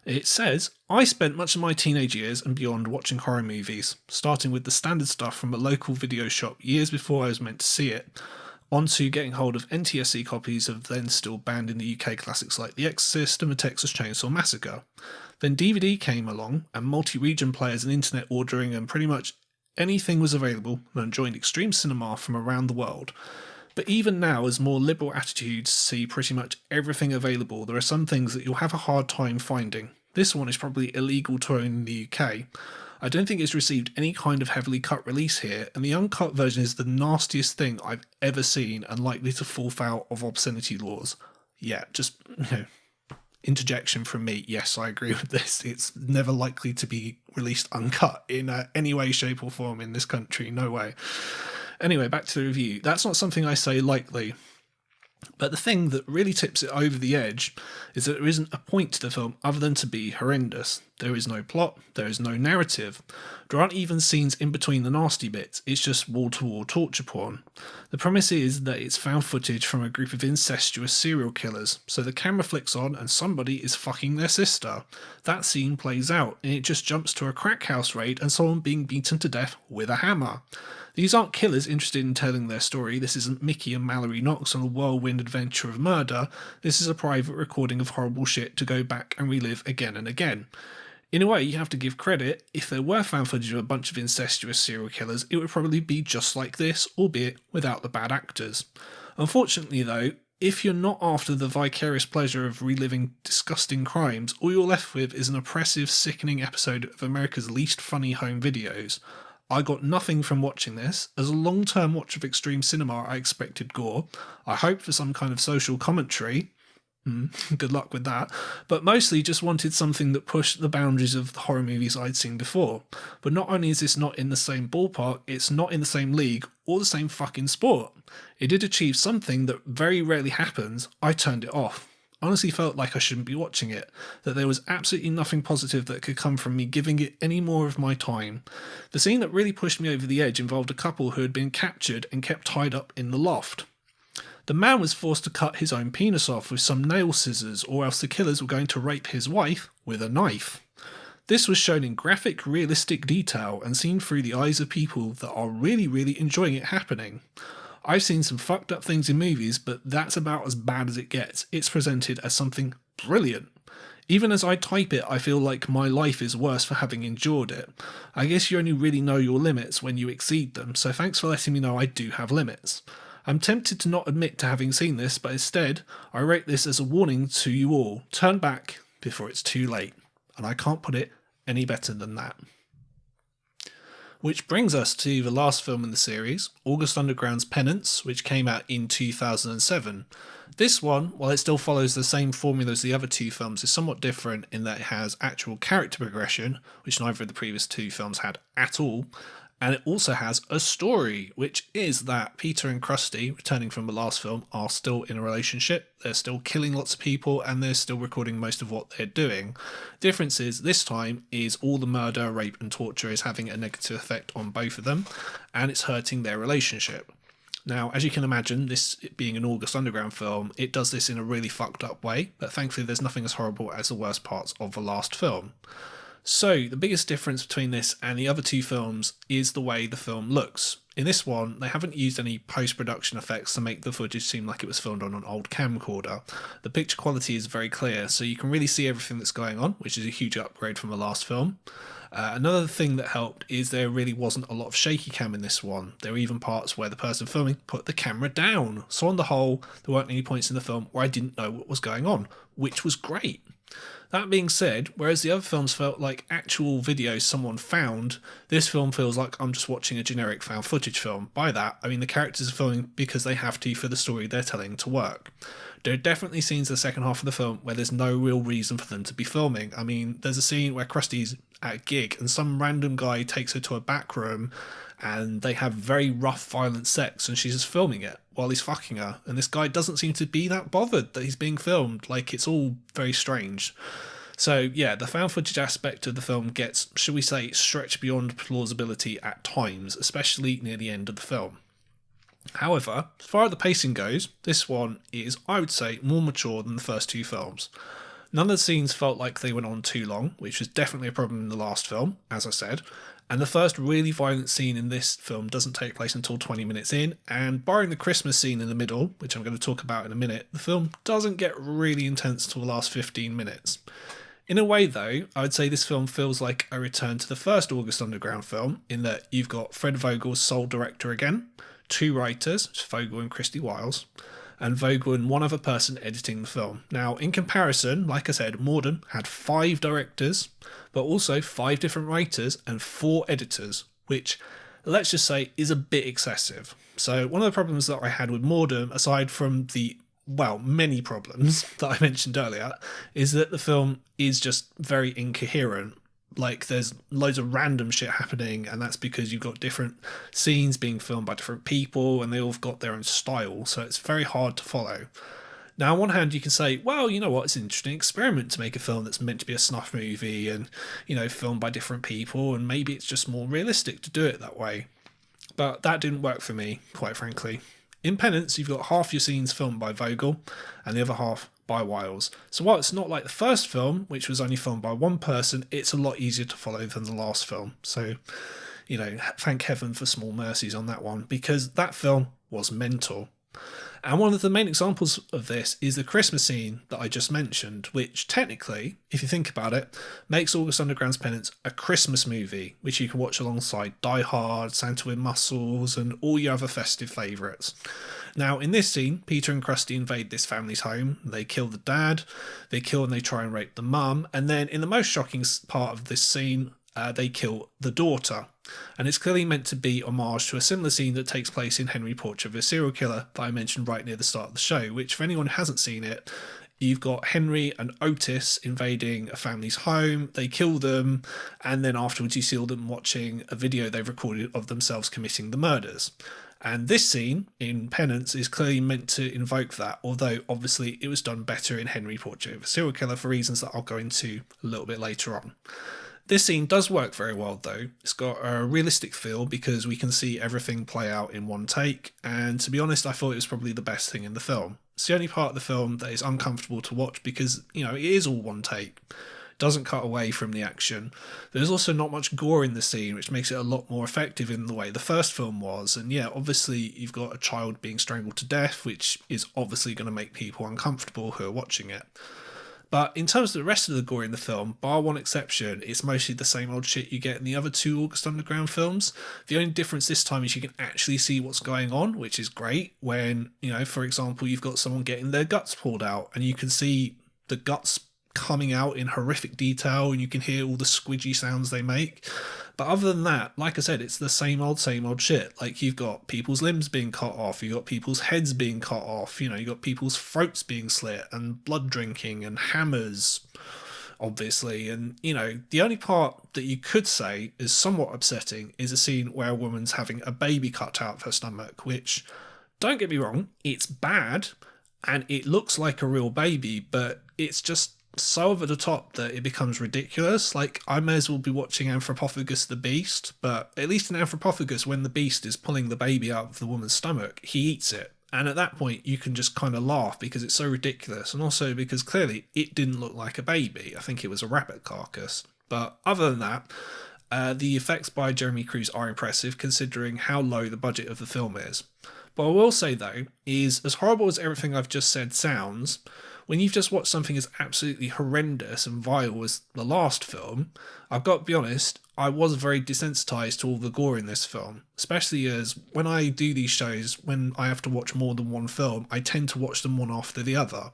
It says, I spent much of my teenage years and beyond watching horror movies, starting with the standard stuff from a local video shop years before I was meant to see it, onto getting hold of NTSC copies of then still banned in the UK classics like The Exorcist and The Texas Chainsaw Massacre. Then DVD came along, and multi-region players and internet ordering, and pretty much anything was available, and I joined extreme cinema from around the world. But even now, as more liberal attitudes see pretty much everything available, there are some things that you'll have a hard time finding. This one is probably illegal to own in the UK. I don't think it's received any kind of heavily cut release here, and the uncut version is the nastiest thing I've ever seen and likely to fall foul of obscenity laws. Yeah, just, interjection from me. Yes, I agree with this. It's never likely to be released uncut in any way, shape or form in this country. No way. Anyway, back to the review. That's not something I say lightly. But the thing that really tips it over the edge is that there isn't a point to the film other than to be horrendous. There is no plot, there is no narrative. There aren't even scenes in between the nasty bits, it's just wall-to-wall torture porn. The premise is that it's found footage from a group of incestuous serial killers, so the camera flicks on and somebody is fucking their sister. That scene plays out, and it just jumps to a crack house raid and someone being beaten to death with a hammer. These aren't killers interested in telling their story. This isn't Mickey and Mallory Knox on a whirlwind adventure of murder. This is a private recording of horrible shit to go back and relive again and again. In a way, you have to give credit. If there were found footage of a bunch of incestuous serial killers, it would probably be just like this, albeit without the bad actors. Unfortunately though, if you're not after the vicarious pleasure of reliving disgusting crimes, all you're left with is an oppressive, sickening episode of America's least funny home videos. I got nothing from watching this. As a long-term watch of extreme cinema, I expected gore. I hoped for some kind of social commentary. Good luck with that. But mostly just wanted something that pushed the boundaries of the horror movies I'd seen before. But not only is this not in the same ballpark, it's not in the same league or the same fucking sport. It did achieve something that very rarely happens. I turned it off. Honestly felt like I shouldn't be watching it, that there was absolutely nothing positive that could come from me giving it any more of my time. The scene that really pushed me over the edge involved a couple who had been captured and kept tied up in the loft. The man was forced to cut his own penis off with some nail scissors, or else the killers were going to rape his wife with a knife. This was shown in graphic, realistic detail and seen through the eyes of people that are really enjoying it happening. I've seen some fucked up things in movies, but that's about as bad as it gets. It's presented as something brilliant. Even as I type it, I feel like my life is worse for having endured it. I guess you only really know your limits when you exceed them, so thanks for letting me know I do have limits. I'm tempted to not admit to having seen this, but instead, I rate this as a warning to you all. Turn back before it's too late. And I can't put it any better than that. Which brings us to the last film in the series, August Underground's Penance, which came out in 2007. This one, while it still follows the same formula as the other two films, is somewhat different in that it has actual character progression, which neither of the previous two films had at all, and it also has a story, which is that Peter and Krusty, returning from the last film, are still in a relationship, they're still killing lots of people, and they're still recording most of what they're doing. Difference is, this time, is all the murder, rape and torture is having a negative effect on both of them, and it's hurting their relationship. Now, as you can imagine, this being an August Underground film, it does this in a really fucked up way, but thankfully there's nothing as horrible as the worst parts of the last film. So, the biggest difference between this and the other two films is the way the film looks. In this one, they haven't used any post-production effects to make the footage seem like it was filmed on an old camcorder. The picture quality is very clear, so you can really see everything that's going on, which is a huge upgrade from the last film. Another thing that helped is there really wasn't a lot of shaky cam in this one. There were even parts where the person filming put the camera down. So on the whole, there weren't any points in the film where I didn't know what was going on, which was great. That being said, whereas the other films felt like actual videos someone found, this film feels like I'm just watching a generic found footage film. By that, I mean the characters are filming because they have to for the story they're telling to work. There are definitely scenes in the second half of the film where there's no real reason for them to be filming. I mean, there's a scene where Krusty's at a gig and some random guy takes her to a back room and they have very rough, violent sex, and she's just filming it while he's fucking her. And this guy doesn't seem to be that bothered that he's being filmed. Like, it's all very strange. So, yeah, the found footage aspect of the film gets, shall we say, stretched beyond plausibility at times, especially near the end of the film. However, as far as the pacing goes, this one is, I would say, more mature than the first two films. None of the scenes felt like they went on too long, which was definitely a problem in the last film, as I said. And the first really violent scene in this film doesn't take place until 20 minutes in, and barring the Christmas scene in the middle, which I'm going to talk about in a minute, the film doesn't get really intense till the last 15 minutes. In a way, though, I would say this film feels like a return to the first August Underground film, in that you've got Fred Vogel's sole director again, two writers, Vogel and Christy Wiles, and Vogel and one other person editing the film. Now, in comparison, like I said, Mordum had 5 directors, but also 5 different writers and 4 editors, which, let's just say, is a bit excessive. So one of the problems that I had with Mordum, aside from the many problems that I mentioned earlier, is that the film is just very incoherent. Like, there's loads of random shit happening, and that's because you've got different scenes being filmed by different people, and they all have got their own style, so it's very hard to follow. Now, on one hand, you can say, well, you know what, it's an interesting experiment to make a film that's meant to be a snuff movie and, you know, filmed by different people, and maybe it's just more realistic to do it that way. But that didn't work for me, quite frankly. In Penance, you've got half your scenes filmed by Vogel, and the other half by Wiles. So while it's not like the first film, which was only filmed by one person, it's a lot easier to follow than the last film. So, you know, thank heaven for small mercies on that one, because that film was mental. And one of the main examples of this is the Christmas scene that I just mentioned, which technically, if you think about it, makes August Underground's Penance a Christmas movie, which you can watch alongside Die Hard, Santa with Muscles, and all your other festive favourites. Now, in this scene, Peter and Krusty invade this family's home. They kill the dad, they kill and they try and rape the mum, and then in the most shocking part of this scene, they kill the daughter. And it's clearly meant to be homage to a similar scene that takes place in Henry Portrait of a Serial Killer that I mentioned right near the start of the show, which, for anyone who hasn't seen it, you've got Henry and Otis invading a family's home, they kill them, and then afterwards you see them watching a video they've recorded of themselves committing the murders. And this scene in Penance is clearly meant to invoke that, although obviously it was done better in Henry Portrait of a Serial Killer for reasons that I'll go into a little bit later on. This scene does work very well though. It's got a realistic feel because we can see everything play out in one take, and to be honest, I thought it was probably the best thing in the film. It's the only part of the film that is uncomfortable to watch because, you know, it is all one take. It doesn't cut away from the action. There's also not much gore in the scene, which makes it a lot more effective in the way the first film was. And yeah, obviously you've got a child being strangled to death, which is obviously going to make people uncomfortable who are watching it. But in terms of the rest of the gore in the film, bar one exception, it's mostly the same old shit you get in the other 2 August Underground films. The only difference this time is you can actually see what's going on, which is great. When, you know, for example, you've got someone getting their guts pulled out and you can see the guts coming out in horrific detail and you can hear all the squidgy sounds they make. But other than that, like I said, it's the same old shit. Like, you've got people's limbs being cut off, you've got people's heads being cut off, you know, you've got people's throats being slit and blood drinking and hammers, obviously. And, you know, the only part that you could say is somewhat upsetting is a scene where a woman's having a baby cut out of her stomach, which, don't get me wrong, it's bad and it looks like a real baby, but it's just so over the top that it becomes ridiculous. Like, I may as well be watching Anthropophagus the Beast, but at least in Anthropophagus, when the beast is pulling the baby out of the woman's stomach, he eats it. And at that point, you can just kind of laugh because it's so ridiculous, and also because clearly it didn't look like a baby. I think it was a rabbit carcass. But other than that, the effects by Jeremy Cruz are impressive considering how low the budget of the film is. But I will say though, is as horrible as everything I've just said sounds, when you've just watched something as absolutely horrendous and vile as the last film, I've got to be honest, I was very desensitized to all the gore in this film, especially as when I do these shows, when I have to watch more than one film, I tend to watch them one after the other.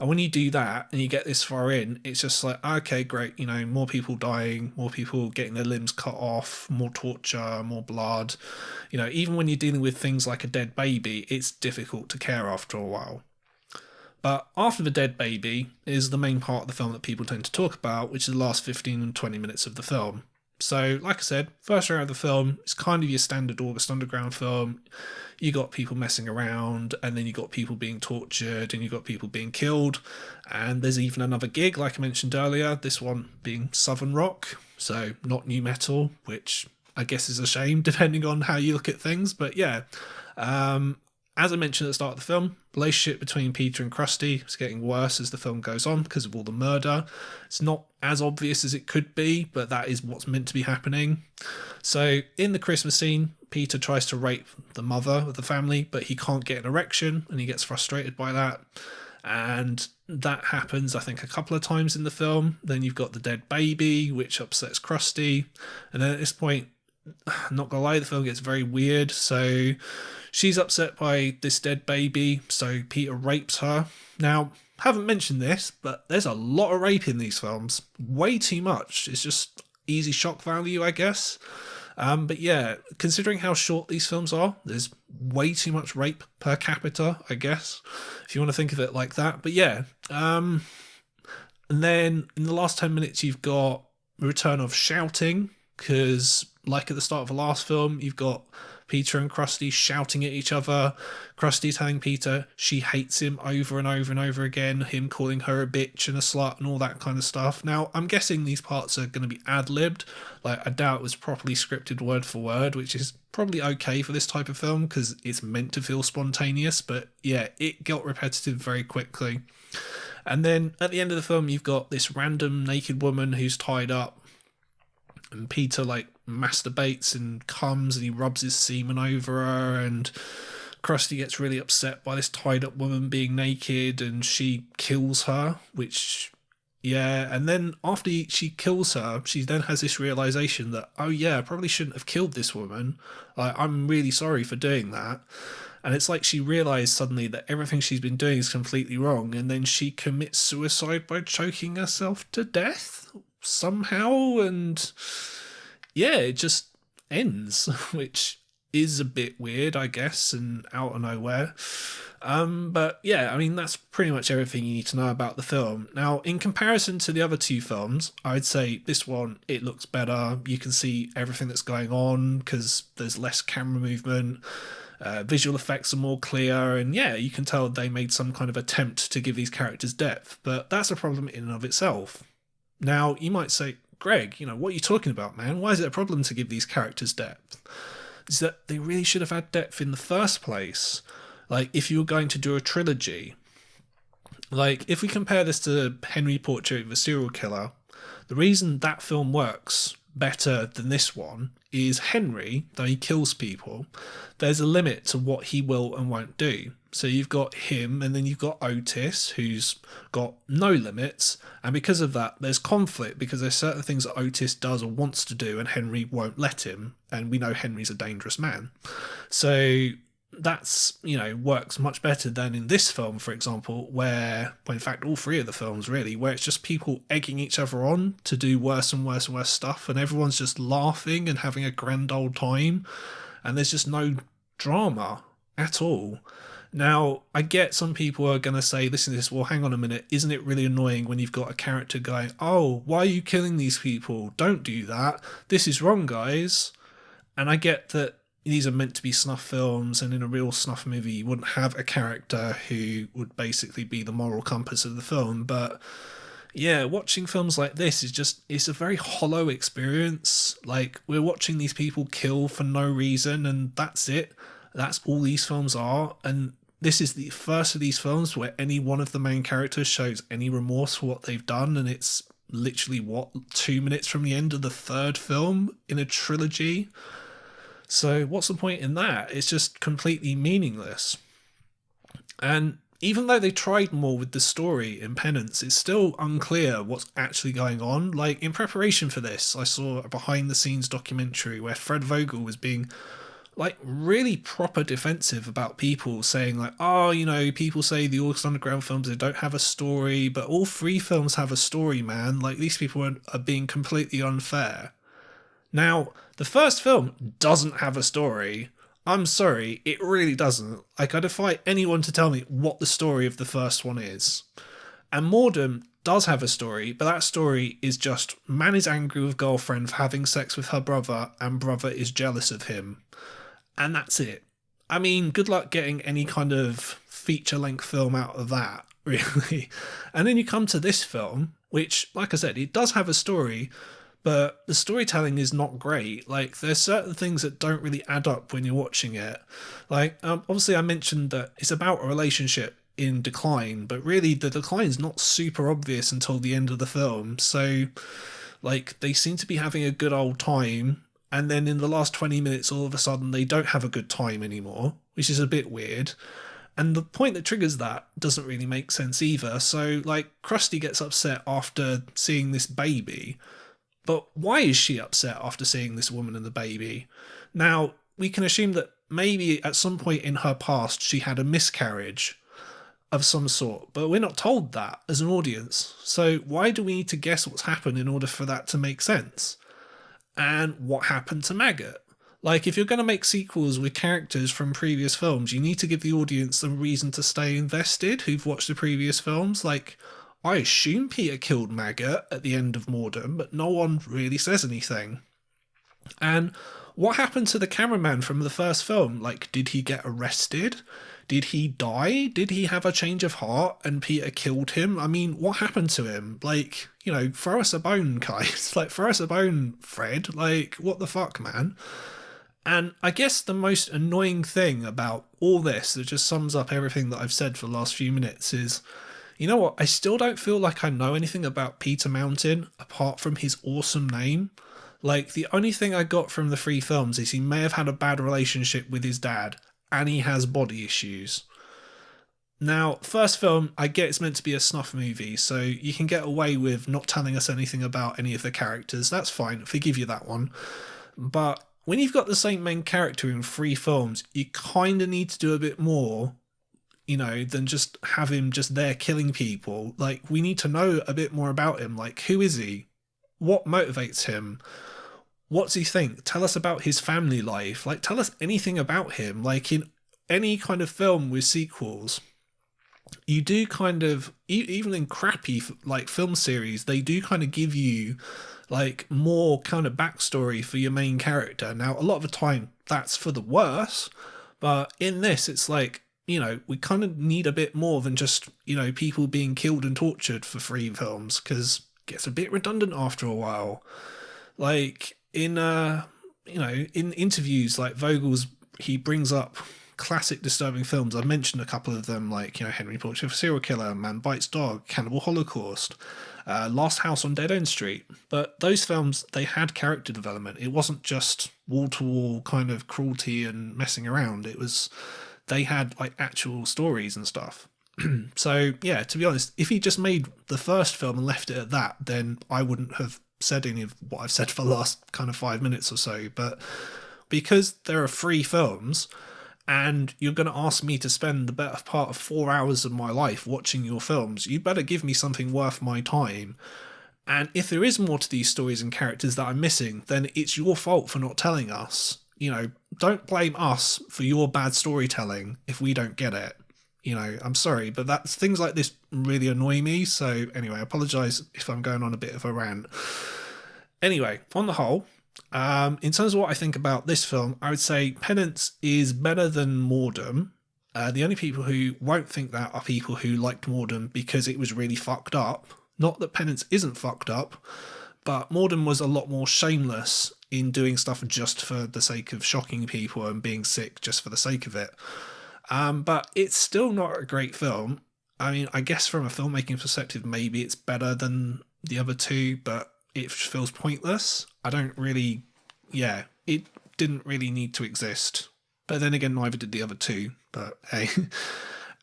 And when you do that and you get this far in, it's just like, okay, great, you know, more people dying, more people getting their limbs cut off, more torture, more blood. You know, even when you're dealing with things like a dead baby, it's difficult to care after a while. But after the dead baby is the main part of the film that people tend to talk about, which is the last 15 and 20 minutes of the film. So, like I said, first hour of the film is kind of your standard August Underground film. You got people messing around, and then you got people being tortured, and you got people being killed. And there's even another gig, like I mentioned earlier, this one being Southern rock, so not new metal, which I guess is a shame depending on how you look at things. But yeah, as I mentioned at the start of the film, the relationship between Peter and Krusty is getting worse as the film goes on because of all the murder. It's not as obvious as it could be, but that is what's meant to be happening. So in the Christmas scene, Peter tries to rape the mother of the family, but he can't get an erection and he gets frustrated by that. And that happens, I think, a couple of times in the film. Then you've got the dead baby, which upsets Krusty. And then at this point, I'm not gonna lie, the film gets very weird. So she's upset by this dead baby, so Peter rapes her. Now, haven't mentioned this, but there's a lot of rape in these films. Way too much. It's just easy shock value, I guess. But yeah, considering how short these films are, there's way too much rape per capita, I guess, if you want to think of it like that. But yeah, and then in the last 10 minutes, you've got the return of shouting, because like at the start of the last film, you've got Peter and Krusty shouting at each other. Krusty telling Peter she hates him over and over and over again, him calling her a bitch and a slut and all that kind of stuff. Now, I'm guessing these parts are going to be ad-libbed. Like, I doubt it was properly scripted word for word, which is probably okay for this type of film because it's meant to feel spontaneous. But yeah, it got repetitive very quickly. And then at the end of the film, you've got this random naked woman who's tied up, and Peter like masturbates and comes and he rubs his semen over her, and Krusty gets really upset by this tied up woman being naked and she kills her, which yeah, and then after she kills her, she then has this realization that, oh yeah, I probably shouldn't have killed this woman. I'm really sorry for doing that. And it's like she realised suddenly that everything she's been doing is completely wrong, and then she commits suicide by choking herself to death somehow, and yeah, it just ends, which is a bit weird, I guess, and out of nowhere. But yeah, I mean, that's pretty much everything you need to know about the film. Now, in comparison to the other two films, I'd say this one, it looks better. You can see everything that's going on because there's less camera movement. Visual effects are more clear, and yeah, you can tell they made some kind of attempt to give these characters depth, but that's a problem in and of itself. Now, you might say, Greg, what are you talking about, man? Why is it a problem to give these characters depth? Is that they really should have had depth in the first place. Like, if you were going to do a trilogy, like, if we compare this to Henry Portrait of a Serial Killer, the reason that film works better than this one is Henry, though he kills people, there's a limit to what he will and won't do. So you've got him, and then you've got Otis, who's got no limits, and because of that, there's conflict, because there's certain things that Otis does or wants to do, and Henry won't let him, and we know Henry's a dangerous man. So that's, works much better than in this film, for example, where, well, in fact, all three of the films, really, where it's just people egging each other on to do worse and worse and worse stuff, and everyone's just laughing and having a grand old time, and there's just no drama at all. Now, I get some people are going to say, listen to this, well, hang on a minute, isn't it really annoying when you've got a character going, oh, why are you killing these people? Don't do that. This is wrong, guys. And I get that these are meant to be snuff films, and in a real snuff movie, you wouldn't have a character who would basically be the moral compass of the film. But yeah, watching films like this it's a very hollow experience. Like, we're watching these people kill for no reason, and that's it. That's all these films are. And this is the first of these films where any one of the main characters shows any remorse for what they've done, and it's literally, 2 minutes from the end of the third film in a trilogy. So what's the point in that? It's just completely meaningless. And even though they tried more with the story in Penance, it's still unclear what's actually going on. Like, in preparation for this, I saw a behind-the-scenes documentary where Fred Vogel was being really proper defensive about people saying oh, people say the August Underground films, they don't have a story, but all three films have a story, man. Like, these people are being completely unfair. Now, the first film doesn't have a story. I'm sorry, it really doesn't. Like, I defy anyone to tell me what the story of the first one is. And Mordum does have a story, but that story is just man is angry with girlfriend for having sex with her brother, and brother is jealous of him. And that's it. I mean, good luck getting any kind of feature length film out of that, really. And then you come to this film, which, like I said, it does have a story, but the storytelling is not great. Like, there's certain things that don't really add up when you're watching it. Like, obviously, I mentioned that it's about a relationship in decline, but really the decline's not super obvious until the end of the film. So, like, they seem to be having a good old time, and then in the last 20 minutes, all of a sudden, they don't have a good time anymore, which is a bit weird. And the point that triggers that doesn't really make sense either. So, like, Krusty gets upset after seeing this baby, but why is she upset after seeing this woman and the baby? Now, we can assume that maybe at some point in her past she had a miscarriage of some sort, but we're not told that as an audience. So why do we need to guess what's happened in order for that to make sense? And what happened to Maggot? Like, if you're going to make sequels with characters from previous films, you need to give the audience a reason to stay invested who've watched the previous films. Like, I assume Peter killed Maggot at the end of Mordum, but no one really says anything. And what happened to the cameraman from the first film? Like, did he get arrested? Did he die? Did he have a change of heart and Peter killed him? I mean, what happened to him? Like, you know, throw us a bone, guys. Like, throw us a bone, Fred. Like, what the fuck, man? And I guess the most annoying thing about all this that just sums up everything that I've said for the last few minutes is, you know what, I still don't feel like I know anything about Peter Mountain apart from his awesome name. Like, the only thing I got from the three films is he may have had a bad relationship with his dad, and he has body issues. Now, first film, I get it's meant to be a snuff movie, so you can get away with not telling us anything about any of the characters. That's fine, forgive you that one. But when you've got the same main character in three films, you kind of need to do a bit more, you know, than just have him just there killing people. Like, we need to know a bit more about him. Like, who is he? What motivates him? What does he think? Tell us about his family life. Like, tell us anything about him. Like, in any kind of film with sequels, you do kind of, even in crappy like film series, they do kind of give you like more kind of backstory for your main character. Now, a lot of the time that's for the worse, but in this, it's like, you know, we kind of need a bit more than just, you know, people being killed and tortured for three films, because it gets a bit redundant after a while. Like, in you know, in interviews, like Vogel's, he brings up classic disturbing films. I've mentioned a couple of them, like, you know, Henry Portrait of a Serial Killer, Man Bites Dog, Cannibal Holocaust, Last House on Dead End Street. But those films, they had character development. It wasn't just wall-to-wall kind of cruelty and messing around. It was, they had like actual stories and stuff. So yeah, to be honest, if he just made the first film and left it at that, then I wouldn't have said any of what I've said for the last kind of 5 minutes or so. But because there are three films, and you're going to ask me to spend the better part of 4 hours of my life watching your films, you better give me something worth my time. And if there is more to these stories and characters that I'm missing, then it's your fault for not telling us. You know, don't blame us for your bad storytelling if we don't get it. You know, I'm sorry, but that's, things like this really annoy me. So anyway, I apologise if I'm going on a bit of a rant. Anyway, on the whole, in terms of what I think about this film, I would say Penance is better than Mordum. The only people who won't think that are people who liked Mordum because it was really fucked up. Not that Penance isn't fucked up, but Mordum was a lot more shameless in doing stuff just for the sake of shocking people and being sick just for the sake of it. But it's still not a great film. I mean, I guess from a filmmaking perspective, maybe it's better than the other two, but it feels pointless. I don't really, yeah, it didn't really need to exist. But then again, neither did the other two, but hey.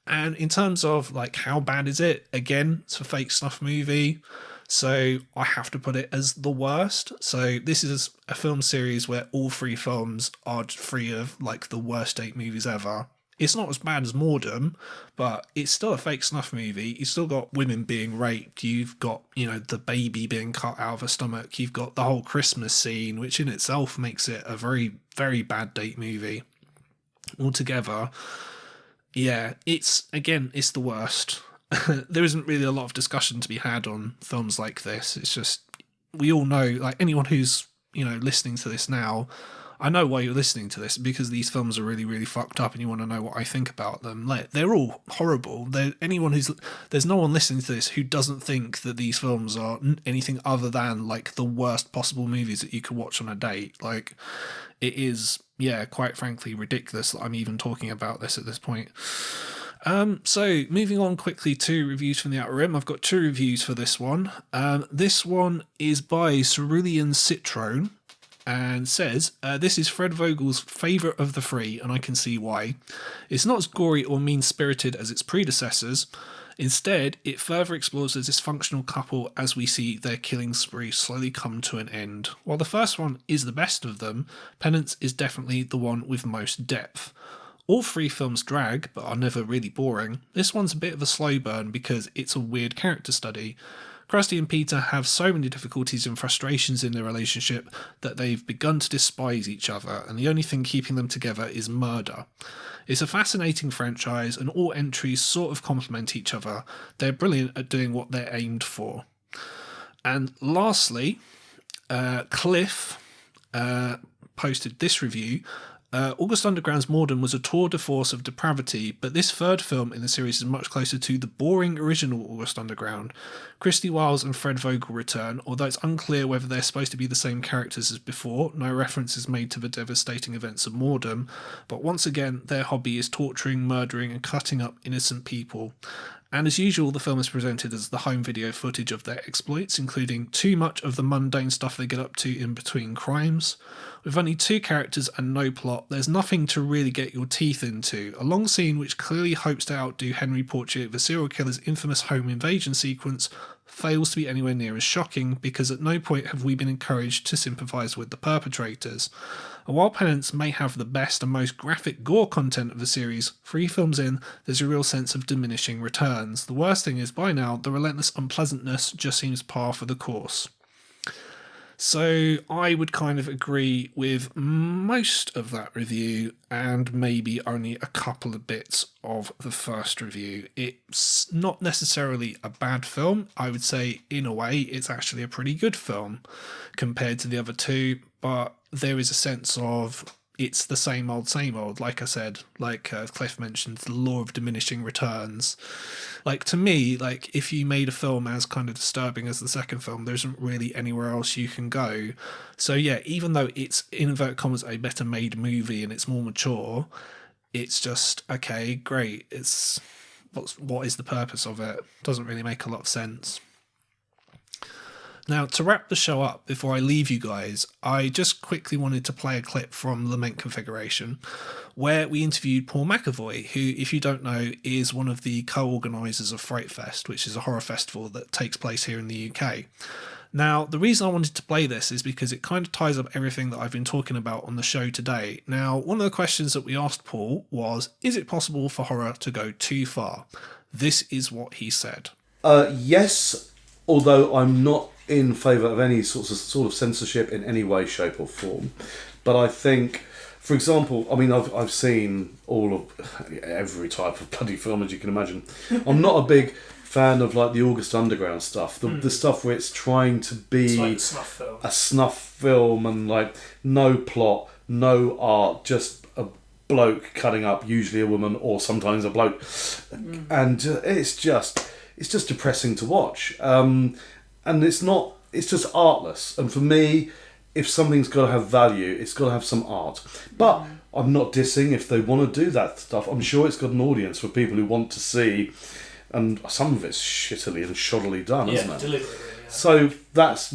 And in terms of like how bad is it, again, it's a fake snuff movie, so I have to put it as the worst. So this is a film series where all three films are free of like the worst 8 movies ever. It's not as bad as Mordum, but it's still a fake snuff movie. You've still got women being raped. You've got, you know, the baby being cut out of her stomach. You've got the whole Christmas scene, which in itself makes it a very, very bad date movie. altogether, yeah, it's the worst. There isn't really a lot of discussion to be had on films like this. It's just, we all know, like anyone who's, listening to this now, I know why you're listening to this, because these films are really, really fucked up and you want to know what I think about them. Like, they're all horrible. There's no one listening to this who doesn't think that these films are anything other than like the worst possible movies that you could watch on a date. Like, it is, yeah, quite frankly, ridiculous that I'm even talking about this at this point. So moving on quickly to reviews from the Outer Rim, I've got 2 reviews for this one. This one is by Cerulean Citrone and says, this is Fred Vogel's favourite of the 3, and I can see why. It's not as gory or mean-spirited as its predecessors. Instead, it further explores the dysfunctional couple as we see their killing spree slowly come to an end. While the first one is the best of them, Penance is definitely the one with most depth. All 3 films drag, but are never really boring. This one's a bit of a slow burn because it's a weird character study. Krusty and Peter have so many difficulties and frustrations in their relationship that they've begun to despise each other, and the only thing keeping them together is murder. It's a fascinating franchise, and all entries sort of complement each other. They're brilliant at doing what they're aimed for. And lastly, Cliff posted this review. August Underground's Mordum was a tour de force of depravity, but this 3rd film in the series is much closer to the boring original August Underground. Christy Wiles and Fred Vogel return, although it's unclear whether they're supposed to be the same characters as before. No reference is made to the devastating events of Mordum, but once again their hobby is torturing, murdering and cutting up innocent people. And as usual, the film is presented as the home video footage of their exploits, including too much of the mundane stuff they get up to in between crimes. With only 2 characters and no plot, there's nothing to really get your teeth into. A long scene which clearly hopes to outdo Henry Portrait, the serial killer's infamous home invasion sequence, fails to be anywhere near as shocking, because at no point have we been encouraged to sympathise with the perpetrators. And while Penance may have the best and most graphic gore content of the series, 3 films in, there's a real sense of diminishing returns. The worst thing is, by now, the relentless unpleasantness just seems par for the course. So I would kind of agree with most of that review, and maybe only a couple of bits of the first review. It's not necessarily a bad film. I would say, in a way, it's actually a pretty good film compared to the other 2, but there is a sense of it's the same old, like I said, like Cliff mentioned, the law of diminishing returns. Like, to me, like, if you made a film as kind of disturbing as the second film, there isn't really anywhere else you can go. So yeah, even though it's, in inverted commas, a better made movie and it's more mature, it's just, okay, great, it's, what is the purpose of it? Doesn't really make a lot of sense. Now, to wrap the show up, before I leave you guys, I just quickly wanted to play a clip from Lament Configuration, where we interviewed Paul McAvoy, who, if you don't know, is one of the co-organisers of Fright Fest, which is a horror festival that takes place here in the UK. Now, the reason I wanted to play this is because it kind of ties up everything that I've been talking about on the show today. Now, one of the questions that we asked Paul was, is it possible for horror to go too far? This is what he said. Yes, although I'm not in favour of any sort of censorship in any way, shape or form. But I think, for example, I mean, I've seen all of every type of bloody film, as you can imagine. I'm not a big fan of like the August Underground stuff, the stuff where it's trying to be like a snuff film and like no plot, no art, just a bloke cutting up, usually a woman or sometimes a bloke, and it's just depressing to watch. And it's just artless. And for me, if something's got to have value, it's got to have some art. But I'm not dissing if they want to do that stuff. I'm sure it's got an audience for people who want to see, and some of it's shittily and shoddily done, isn't it? Deliberately, yeah. So that's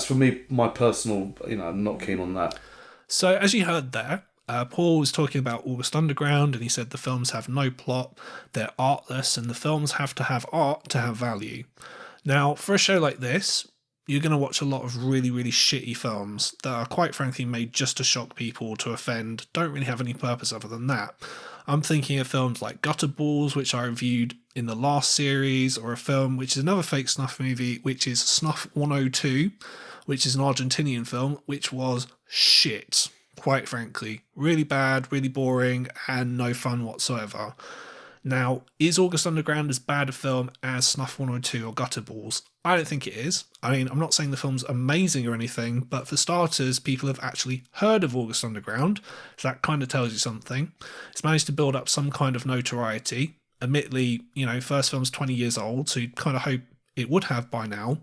for me, my personal, I'm not keen on that. So as you heard there, Paul was talking about August Underground, and he said the films have no plot, they're artless, and the films have to have art to have value. Now, for a show like this, you're going to watch a lot of really, really shitty films that are quite frankly made just to shock people, to offend, don't really have any purpose other than that. I'm thinking of films like Gutter Balls, which I reviewed in the last series, or a film which is another fake snuff movie, which is Snuff 102, which is an Argentinian film, which was shit. quite frankly. Really bad, really boring, and no fun whatsoever. Now, is August Underground as bad a film as Snuff 102 or Gutterballs? I don't think it is. I mean, I'm not saying the film's amazing or anything, but for starters, people have actually heard of August Underground, so that kind of tells you something. It's managed to build up some kind of notoriety. Admittedly, first film's 20 years old, so you'd kind of hope it would have by now.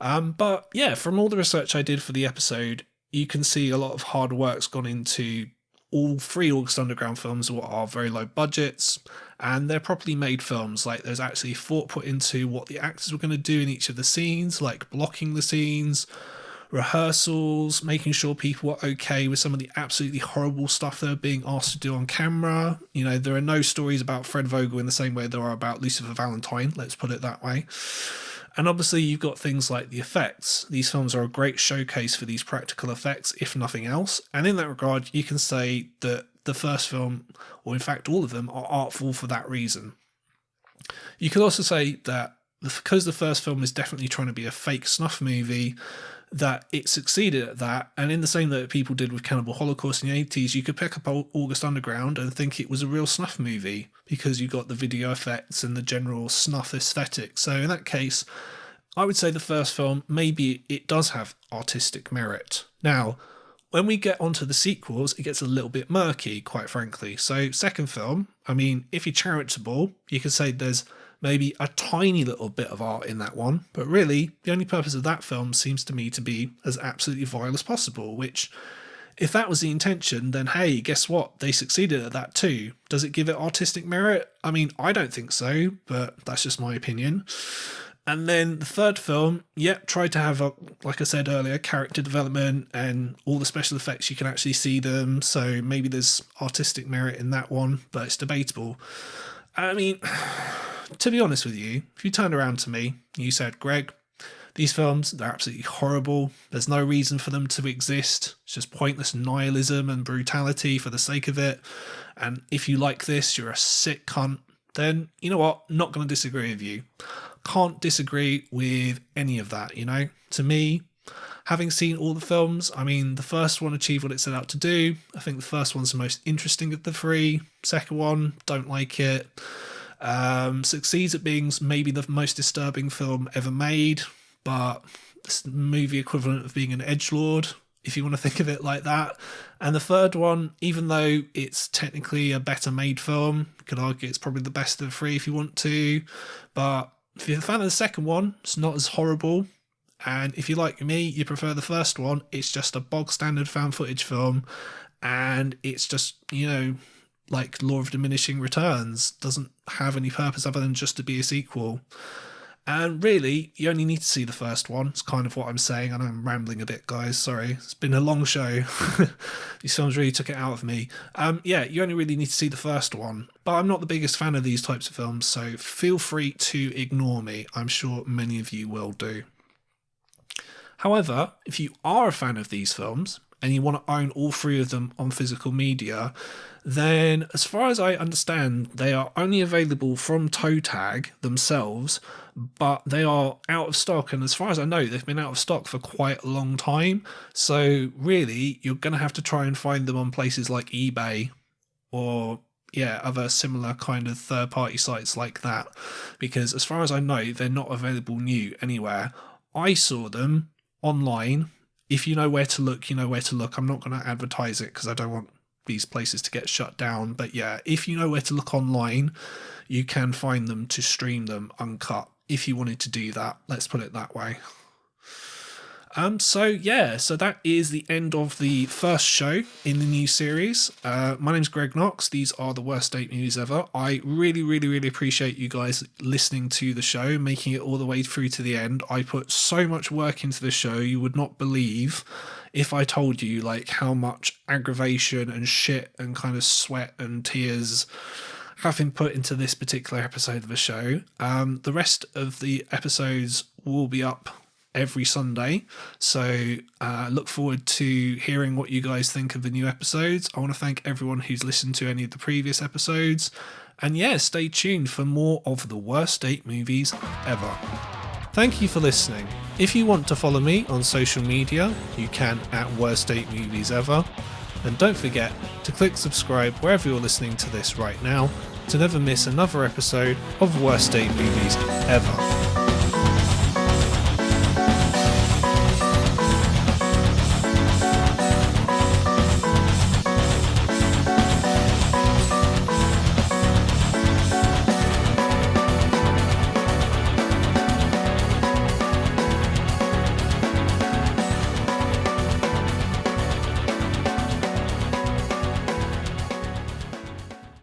But yeah, from all the research I did for the episode, you can see a lot of hard work's gone into all three August Underground films are very low budgets, and they're properly made films. Like, there's actually thought put into what the actors were going to do in each of the scenes, like blocking the scenes, rehearsals, making sure people were okay with some of the absolutely horrible stuff they were being asked to do on camera. There are no stories about Fred Vogel in the same way there are about Lucifer Valentine, let's put it that way. And obviously you've got things like the effects. These films are a great showcase for these practical effects, if nothing else. And in that regard, you can say that the first film, or in fact all of them, are artful for that reason. You could also say that because the first film is definitely trying to be a fake snuff movie, that it succeeded at that, and in the same way that people did with Cannibal Holocaust in the 80s, you could pick up August Underground and think it was a real snuff movie because you got the video effects and the general snuff aesthetic. So in that case, I would say the first film, maybe it does have artistic merit. Now, when we get onto the sequels, it gets a little bit murky, quite frankly. So second film, I mean, if you're charitable, you could say there's maybe a tiny little bit of art in that one, but really the only purpose of that film seems to me to be as absolutely vile as possible, which, if that was the intention, then hey, guess what, they succeeded at that too. Does it give it artistic merit? I mean, I don't think so, but that's just my opinion. And then the third film, tried to have, like I said earlier, character development and all the special effects, you can actually see them, so maybe there's artistic merit in that one, but it's debatable. I mean, to be honest with you, if you turned around to me, you said, Greg, these films, they're absolutely horrible. There's no reason for them to exist. It's just pointless nihilism and brutality for the sake of it. And if you like this, you're a sick cunt. Then, you know what? Not going to disagree with you. Can't disagree with any of that, To me, having seen all the films, I mean, the first one achieved what it set out to do. I think the first one's the most interesting of the three. Second one, don't like it. Succeeds at being maybe the most disturbing film ever made, but it's the movie equivalent of being an edgelord, if you want to think of it like that. And the third one, even though it's technically a better made film, you could argue it's probably the best of the three if you want to, but if you're a fan of the second one, it's not as horrible. And if you like me, you prefer the first one, it's just a bog standard found footage film, and it's just, like Law of Diminishing Returns, doesn't have any purpose other than just to be a sequel. And really, you only need to see the first one. It's kind of what I'm saying. I know I'm rambling a bit, guys. Sorry. It's been a long show. These films really took it out of me. You only really need to see the first one. But I'm not the biggest fan of these types of films, so feel free to ignore me. I'm sure many of you will do. However, if you are a fan of these films, and you want to own all three of them on physical media, then as far as I understand, they are only available from Toe Tag themselves, but they are out of stock, and as far as I know, they've been out of stock for quite a long time. So really, you're going to have to try and find them on places like eBay or other similar kind of third-party sites like that, because as far as I know, they're not available new anywhere. I saw them online. If you know where to look, you know where to look. I'm not going to advertise it because I don't want these places to get shut down. But if you know where to look online, you can find them to stream them uncut if you wanted to do that. Let's put it that way. So that is the end of the first show in the new series. My name's Greg Knox. These are the worst date movies ever. I really, really, really appreciate you guys listening to the show, making it all the way through to the end. I put so much work into the show, you would not believe if I told you like how much aggravation and shit and kind of sweat and tears have been put into this particular episode of the show. The rest of the episodes will be up every Sunday, so look forward to hearing what you guys think of the new episodes. I want to thank everyone who's listened to any of the previous episodes, and stay tuned for more of the worst date movies ever. Thank you for listening. If you want to follow me on social media, you can at Worst Date Movies Ever. And don't forget to click subscribe wherever you're listening to this right now to never miss another episode of Worst Date Movies Ever.